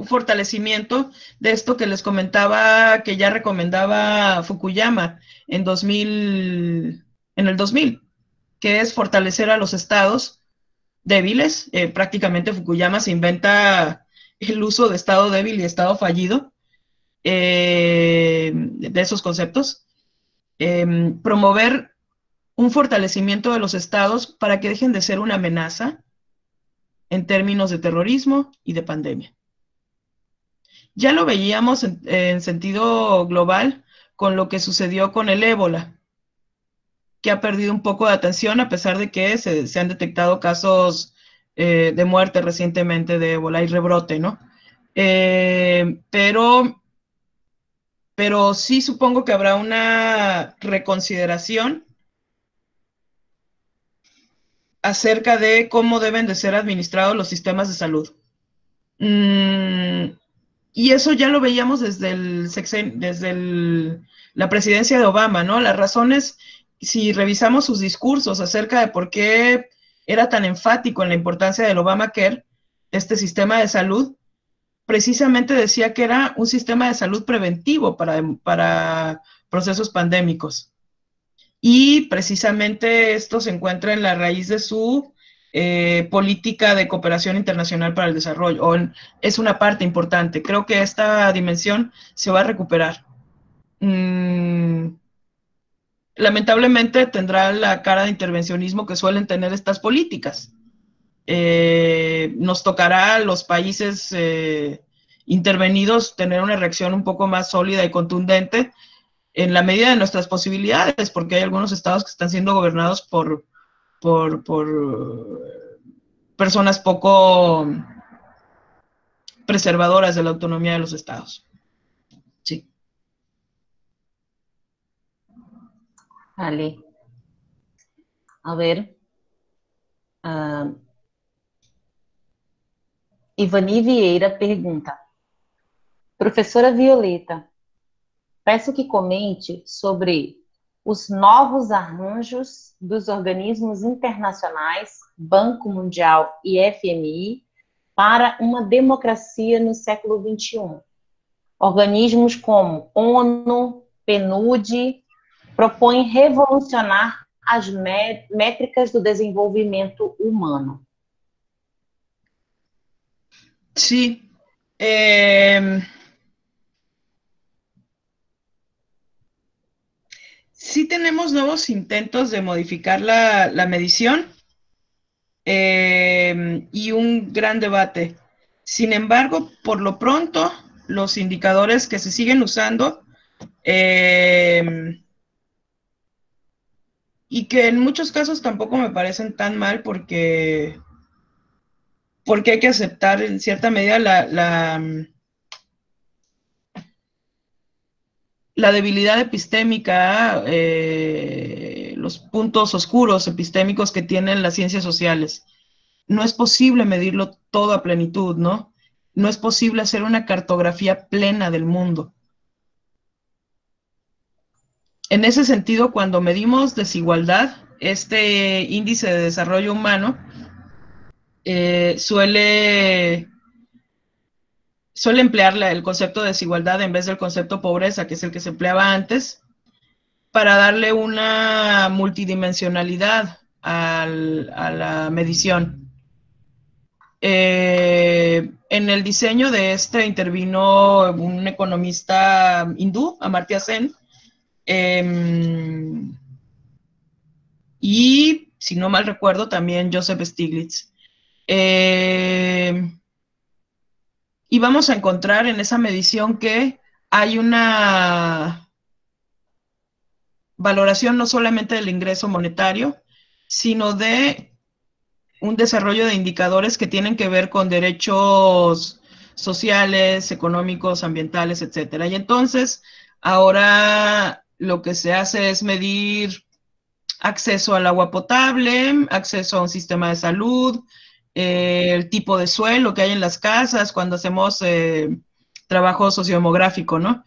fortalecimiento de esto que les comentaba, que ya recomendaba Fukuyama en el 2000, que es fortalecer a los estados débiles. Prácticamente Fukuyama se inventa el uso de estado débil y estado fallido, de esos conceptos. Promover un fortalecimiento de los estados para que dejen de ser una amenaza en términos de terrorismo y de pandemia. Ya lo veíamos en sentido global con lo que sucedió con el ébola, que ha perdido un poco de atención a pesar de que se han detectado casos de muerte recientemente de ébola y rebrote, ¿no? Pero sí supongo que habrá una reconsideración acerca de cómo deben de ser administrados los sistemas de salud. Y eso ya lo veíamos desde la presidencia de Obama, ¿no? Las razones, si revisamos sus discursos acerca de por qué era tan enfático en la importancia del Obamacare, este sistema de salud, precisamente decía que era un sistema de salud preventivo para procesos pandémicos. Y precisamente esto se encuentra en la raíz de su política de cooperación internacional para el desarrollo, es una parte importante. Creo que esta dimensión se va a recuperar. Lamentablemente tendrá la cara de intervencionismo que suelen tener estas políticas. Nos tocará a los países intervenidos tener una reacción un poco más sólida y contundente en la medida de nuestras posibilidades, porque hay algunos estados que están siendo gobernados por personas poco preservadoras de la autonomía de los estados. Sí. Vale. A ver. Ivani Vieira pergunta: Professora Violeta, peço que comente sobre os novos arranjos dos organismos internacionais, Banco Mundial e FMI, para uma democracia no século XXI. Organismos como ONU, PNUD, propõem revolucionar as métricas do desenvolvimento humano. Sí. Sí tenemos nuevos intentos de modificar la medición y un gran debate. Sin embargo, por lo pronto, los indicadores que se siguen usando y que en muchos casos tampoco me parecen tan mal porque hay que aceptar en cierta medida la debilidad epistémica, los puntos oscuros epistémicos que tienen las ciencias sociales. No es posible medirlo todo a plenitud, ¿no? No es posible hacer una cartografía plena del mundo. En ese sentido, cuando medimos desigualdad, este índice de desarrollo humano suele emplear el concepto de desigualdad en vez del concepto pobreza, que es el que se empleaba antes, para darle una multidimensionalidad a la medición. En el diseño de este intervino un economista hindú, Amartya Sen, y, si no mal recuerdo, también Joseph Stiglitz. Y vamos a encontrar en esa medición que hay una valoración no solamente del ingreso monetario, sino de un desarrollo de indicadores que tienen que ver con derechos sociales, económicos, ambientales, etcétera. Y entonces, ahora lo que se hace es medir acceso al agua potable, acceso a un sistema de salud, el tipo de suelo que hay en las casas cuando hacemos trabajo sociodemográfico, ¿no?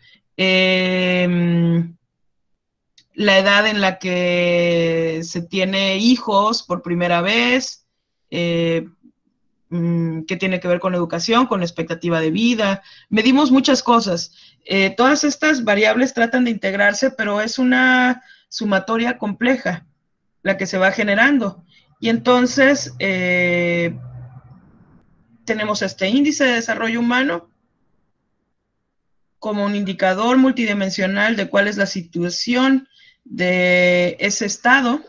La edad en la que se tiene hijos por primera vez, que tiene que ver con educación, con expectativa de vida. Medimos muchas cosas. Todas estas variables tratan de integrarse, pero es una sumatoria compleja la que se va generando. Y entonces tenemos este índice de desarrollo humano como un indicador multidimensional de cuál es la situación de ese estado.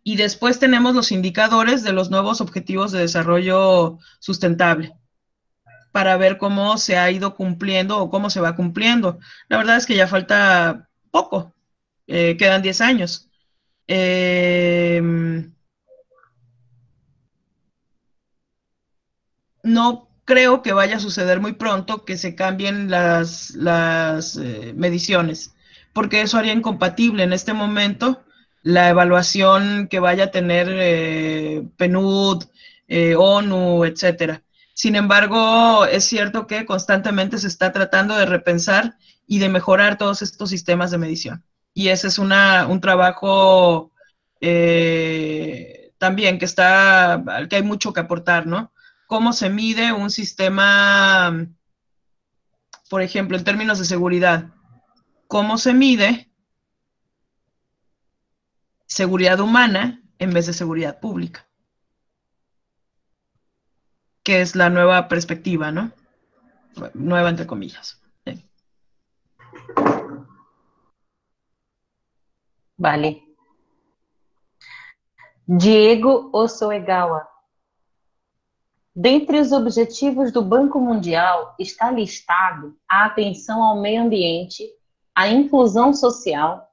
Y después tenemos los indicadores de los nuevos objetivos de desarrollo sustentable para ver cómo se ha ido cumpliendo o cómo se va cumpliendo. La verdad es que ya falta poco, quedan 10 años. No creo que vaya a suceder muy pronto que se cambien las mediciones, porque eso haría incompatible en este momento la evaluación que vaya a tener PNUD, ONU, etcétera. Sin embargo, es cierto que constantemente se está tratando de repensar y de mejorar todos estos sistemas de medición. Y ese es un trabajo también al que hay mucho que aportar, ¿no? Cómo se mide un sistema, por ejemplo, en términos de seguridad. Cómo se mide seguridad humana en vez de seguridad pública, que es la nueva perspectiva, ¿no? Nueva entre comillas. Sí. Vale. Diego Osoegawa. Dentre os objetivos do Banco Mundial está listado a atenção ao meio ambiente, a inclusão social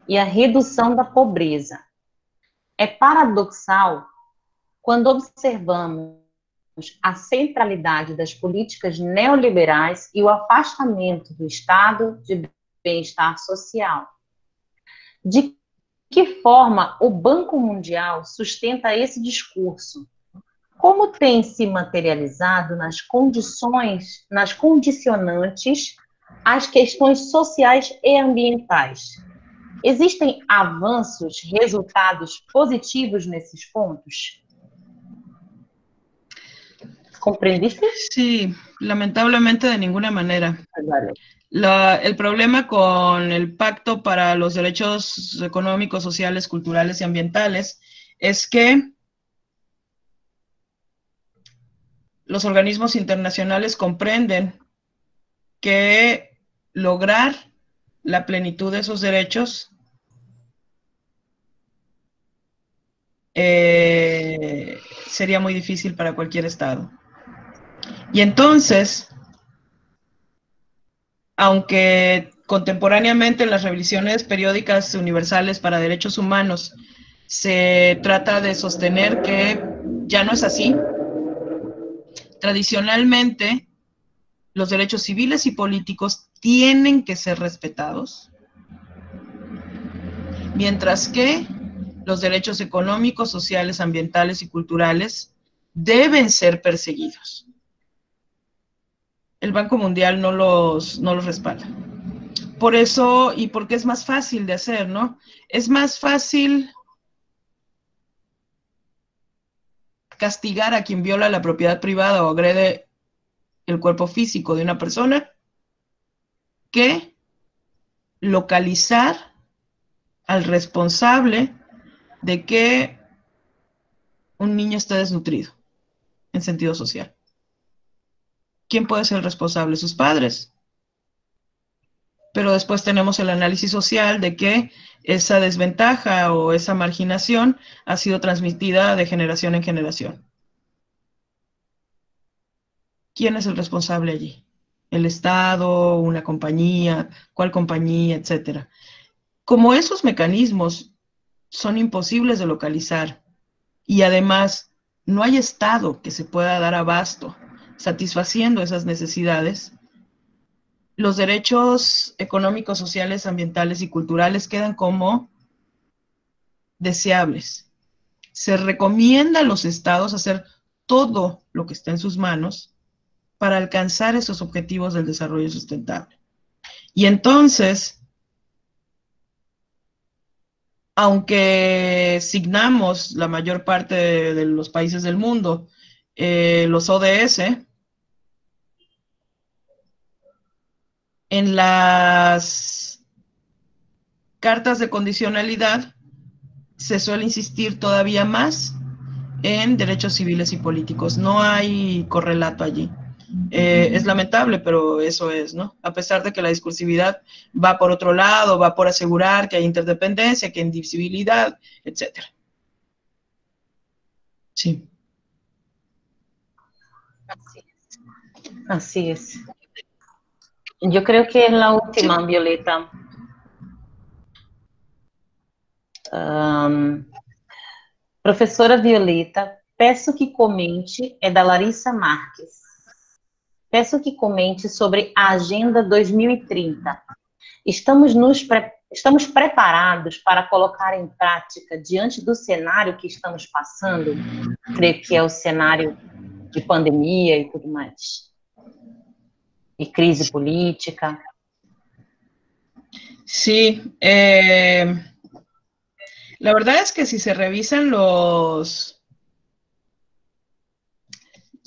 e a redução da pobreza. É paradoxal quando observamos a centralidade das políticas neoliberais e o afastamento do estado de bem-estar social. De que forma o Banco Mundial sustenta esse discurso? Como tem se materializado nas condicionantes as questões sociais e ambientais? Existem avanços, resultados positivos nesses pontos? ¿Comprendiste? Sí, lamentablemente de ninguna manera. Vale. El problema con el Pacto para los Derechos Económicos, Sociales, Culturales y Ambientales es que los organismos internacionales comprenden que lograr la plenitud de esos derechos sería muy difícil para cualquier Estado. Y entonces, aunque contemporáneamente en las revisiones periódicas universales para derechos humanos se trata de sostener que ya no es así, tradicionalmente los derechos civiles y políticos tienen que ser respetados, mientras que los derechos económicos, sociales, ambientales y culturales deben ser perseguidos. El Banco Mundial no los respalda. Por eso, y porque es más fácil de hacer, ¿no? Es más fácil castigar a quien viola la propiedad privada o agrede el cuerpo físico de una persona que localizar al responsable de que un niño esté desnutrido en sentido social. ¿Quién puede ser el responsable? Sus padres. Pero después tenemos el análisis social de que esa desventaja o esa marginación ha sido transmitida de generación en generación. ¿Quién es el responsable allí? ¿El Estado, una compañía, cuál compañía, etcétera? Como esos mecanismos son imposibles de localizar y además no hay Estado que se pueda dar abasto satisfaciendo esas necesidades, los derechos económicos, sociales, ambientales y culturales quedan como deseables. Se recomienda a los estados hacer todo lo que está en sus manos para alcanzar esos objetivos del desarrollo sustentable. Y entonces, aunque signamos la mayor parte de los países del mundo, los ODS, en las cartas de condicionalidad se suele insistir todavía más en derechos civiles y políticos. No hay correlato allí. Es lamentable, pero eso es, ¿no? A pesar de que la discursividad va por otro lado, va por asegurar que hay interdependencia, que hay indivisibilidad, etcétera. Sí. Así es. Yo creo que es la última, Violeta. Professora Violeta, peço que comente, é da Larissa Marques. Peço que comente sobre a Agenda 2030. Estamos preparados para colocar em prática diante do cenário que estamos passando? Creio que é o cenário de pandemia y tudo más, y crisis política. Sí, la verdad es que si se revisan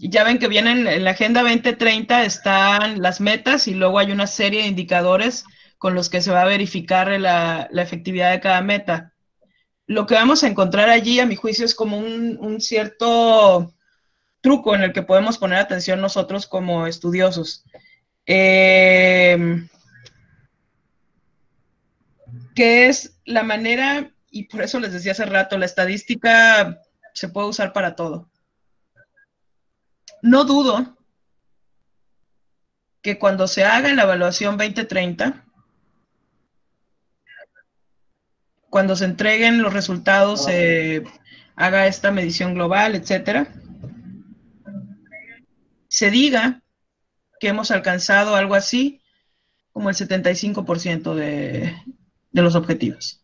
ya ven que vienen en la Agenda 2030 están las metas y luego hay una serie de indicadores con los que se va a verificar la efectividad de cada meta. Lo que vamos a encontrar allí, a mi juicio, es como un cierto truco en el que podemos poner atención nosotros como estudiosos. Que es la manera, y por eso les decía hace rato, la estadística se puede usar para todo. No dudo que cuando se haga la evaluación 2030, cuando se entreguen los resultados, se haga esta medición global, etcétera, se diga que hemos alcanzado algo así como el 75% de los objetivos.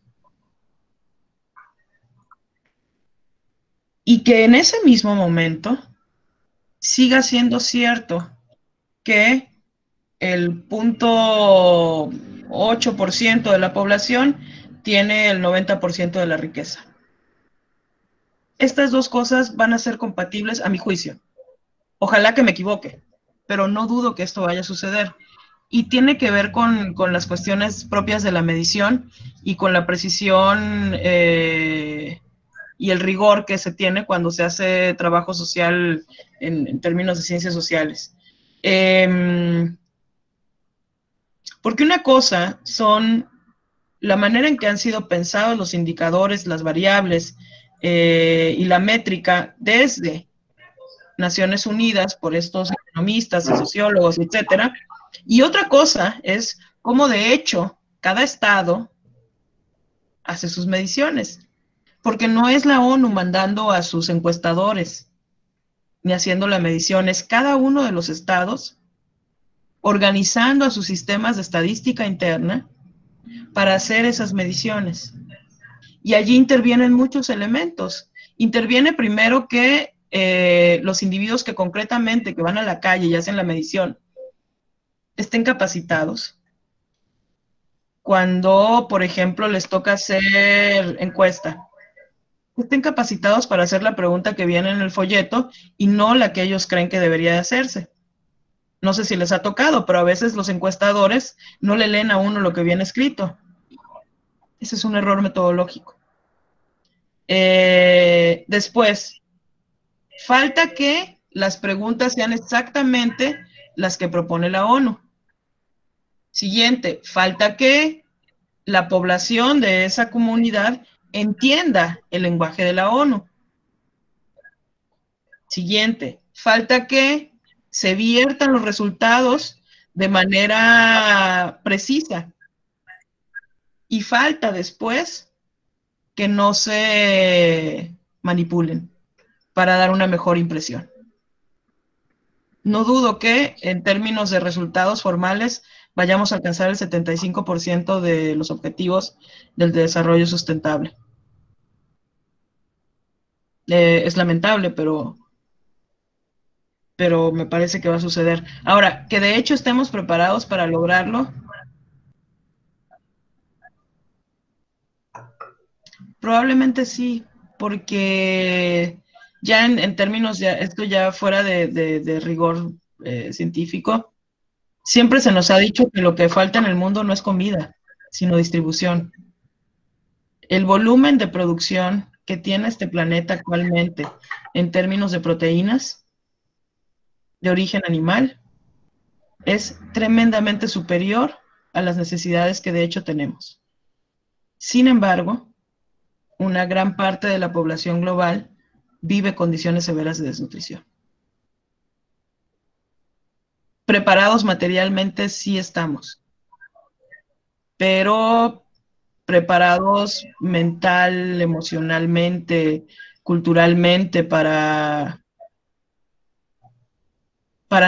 Y que en ese mismo momento siga siendo cierto que el 0.8% de la población tiene el 90% de la riqueza. Estas dos cosas van a ser compatibles a mi juicio. Ojalá que me equivoque, pero no dudo que esto vaya a suceder. Y tiene que ver con las cuestiones propias de la medición y con la precisión y el rigor que se tiene cuando se hace trabajo social en términos de ciencias sociales. Porque una cosa son la manera en que han sido pensados los indicadores, las variables y la métrica desde Naciones Unidas por estos economistas y sociólogos, etcétera. Y otra cosa es cómo de hecho cada estado hace sus mediciones, porque no es la ONU mandando a sus encuestadores ni haciendo la medición, es cada uno de los estados organizando a sus sistemas de estadística interna para hacer esas mediciones. Y allí intervienen muchos elementos. Interviene primero que los individuos que concretamente que van a la calle y hacen la medición estén capacitados. Cuando, por ejemplo, les toca hacer encuesta, estén capacitados para hacer la pregunta que viene en el folleto y no la que ellos creen que debería de hacerse. No sé si les ha tocado, pero a veces los encuestadores no le leen a uno lo que viene escrito. Ese es un error metodológico. Después, falta que las preguntas sean exactamente las que propone la ONU. Siguiente, falta que la población de esa comunidad entienda el lenguaje de la ONU. Siguiente, falta que se viertan los resultados de manera precisa. Y falta después que no se manipulen para dar una mejor impresión. No dudo que en términos de resultados formales vayamos a alcanzar el 75% de los objetivos del desarrollo sustentable. Es lamentable, pero me parece que va a suceder. Ahora, que de hecho estemos preparados para lograrlo, probablemente sí, porque ya en términos, esto ya fuera de rigor científico, siempre se nos ha dicho que lo que falta en el mundo no es comida, sino distribución. El volumen de producción que tiene este planeta actualmente en términos de proteínas de origen animal es tremendamente superior a las necesidades que de hecho tenemos. Sin embargo, una gran parte de la población global vive condiciones severas de desnutrición. Preparados materialmente sí estamos, pero preparados mental, emocionalmente, culturalmente para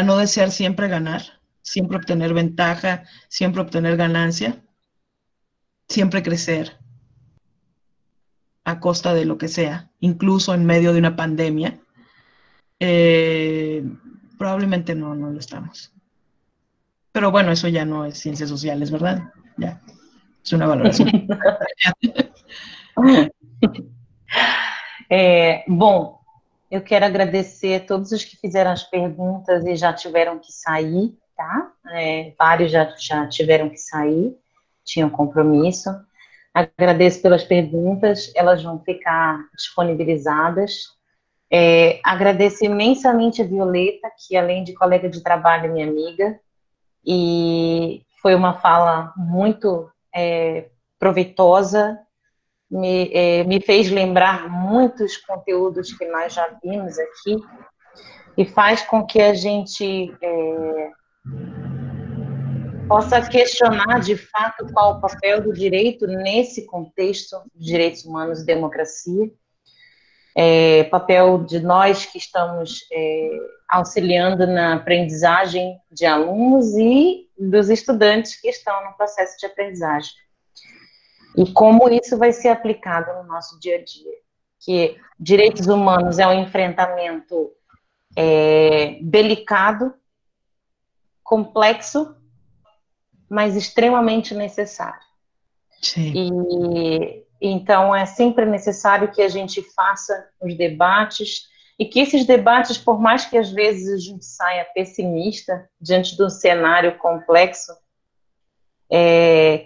no desear siempre ganar, siempre obtener ventaja, siempre obtener ganancia, siempre crecer a costa de lo que sea, incluso en medio de una pandemia, probablemente no lo estamos. Pero bueno, eso ya no es ciencias sociales, ¿verdad? Ya, es una valoración. Bom, eu quero agradecer a todos os que fizeram as perguntas e já tiveram que sair, tá? Vários já tiveram que sair, tinham compromisso. Agradeço pelas perguntas, elas vão ficar disponibilizadas. Agradeço imensamente a Violeta, que além de colega de trabalho, é minha amiga, e foi uma fala muito proveitosa, me fez lembrar muitos conteúdos que nós já vimos aqui, e faz com que a gente possa questionar de fato qual o papel do direito nesse contexto de direitos humanos e democracia, papel de nós que estamos auxiliando na aprendizagem de alunos e dos estudantes que estão no processo de aprendizagem. E como isso vai ser aplicado no nosso dia a dia. Que direitos humanos é um enfrentamento delicado, complexo, mas extremamente necessário. Sim. E então é sempre necessário que a gente faça os debates e que esses debates, por mais que às vezes a gente saia pessimista diante de um cenário complexo,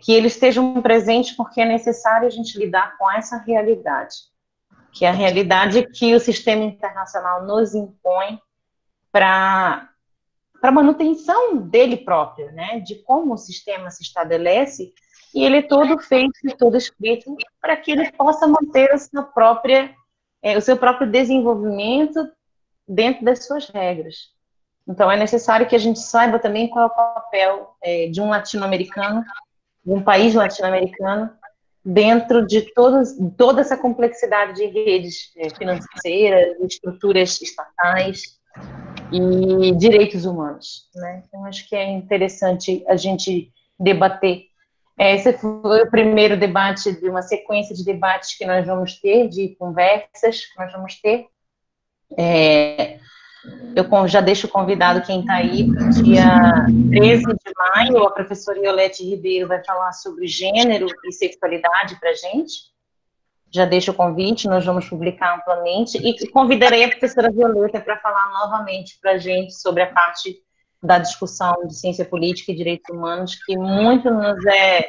que eles estejam presentes porque é necessário a gente lidar com essa realidade, que é a realidade que o sistema internacional nos impõe para a manutenção dele próprio, né, de como o sistema se estabelece, e ele é todo feito e todo escrito para que ele possa manter o seu próprio desenvolvimento dentro das suas regras. Então, é necessário que a gente saiba também qual é o papel de um latino-americano, de um país latino-americano, dentro de toda essa complexidade de redes financeiras, estruturas estatais e direitos humanos, né? Então, acho que é interessante a gente debater. Esse foi o primeiro debate de uma sequência de debates que nós vamos ter, de conversas que nós vamos ter. Eu já deixo convidado quem está aí, dia 13 de maio, a professora Iolete Ribeiro vai falar sobre gênero e sexualidade para a gente. já deixo o convite, nós vamos publicar amplamente, e convidarei a professora Violeta para falar novamente para a gente sobre a parte da discussão de ciência política e direitos humanos, que muito nos é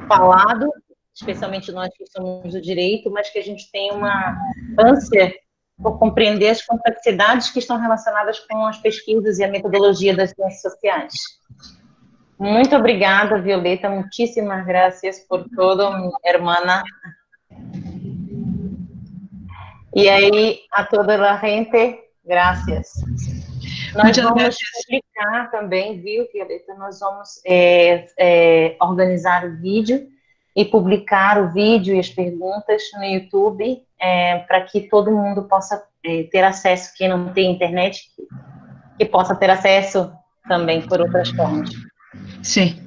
falado, especialmente nós que somos do direito, mas que a gente tem uma ânsia por compreender as complexidades que estão relacionadas com as pesquisas e a metodologia das ciências sociais. Muito obrigada, Violeta, muchísimas gracias por todo, hermana. E aí, a toda a gente, gracias. Nós vamos publicar também, viu, Violeta? Nós vamos organizar o vídeo e publicar o vídeo e as perguntas no YouTube, para que todo mundo possa ter acesso, quem não tem internet, que possa ter acesso também por outras formas. Sí,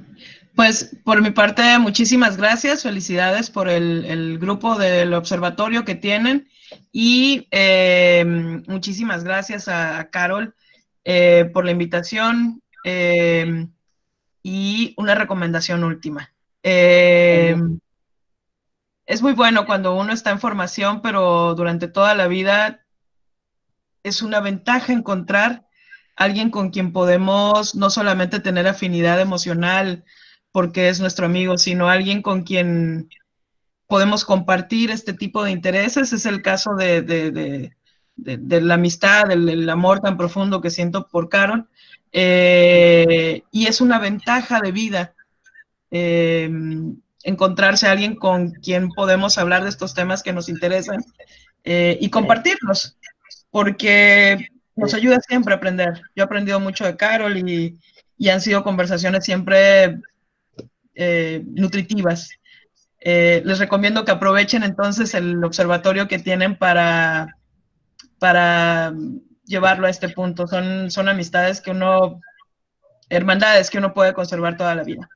pues por mi parte, muchísimas gracias, felicidades por el grupo del observatorio que tienen y muchísimas gracias a Carol por la invitación y una recomendación última. Es muy bueno cuando uno está en formación, pero durante toda la vida es una ventaja encontrar alguien con quien podemos no solamente tener afinidad emocional porque es nuestro amigo, sino alguien con quien podemos compartir este tipo de intereses. Es el caso de la amistad, del amor tan profundo que siento por Carol. Y es una ventaja de vida encontrarse a alguien con quien podemos hablar de estos temas que nos interesan y compartirlos, porque nos ayuda siempre a aprender. Yo he aprendido mucho de Carol y han sido conversaciones siempre nutritivas. Les recomiendo que aprovechen entonces el observatorio que tienen para llevarlo a este punto. Son amistades que hermandades que uno puede conservar toda la vida.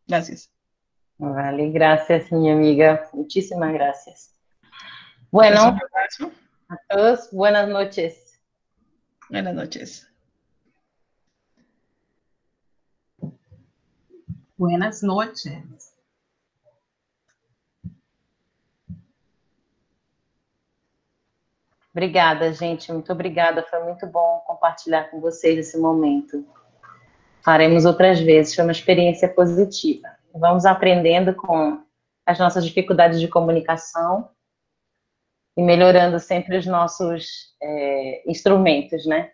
Gracias. Vale, gracias, mi amiga. Muchísimas gracias. Bueno, a todos, buenas noches. Buenas noches. Buenas noches. Obrigada, gente. Muito obrigada. Foi muito bom compartilhar com vocês esse momento. Faremos outras vezes. Foi uma experiência positiva. Vamos aprendendo com as nossas dificuldades de comunicação e melhorando sempre os nossos instrumentos, né?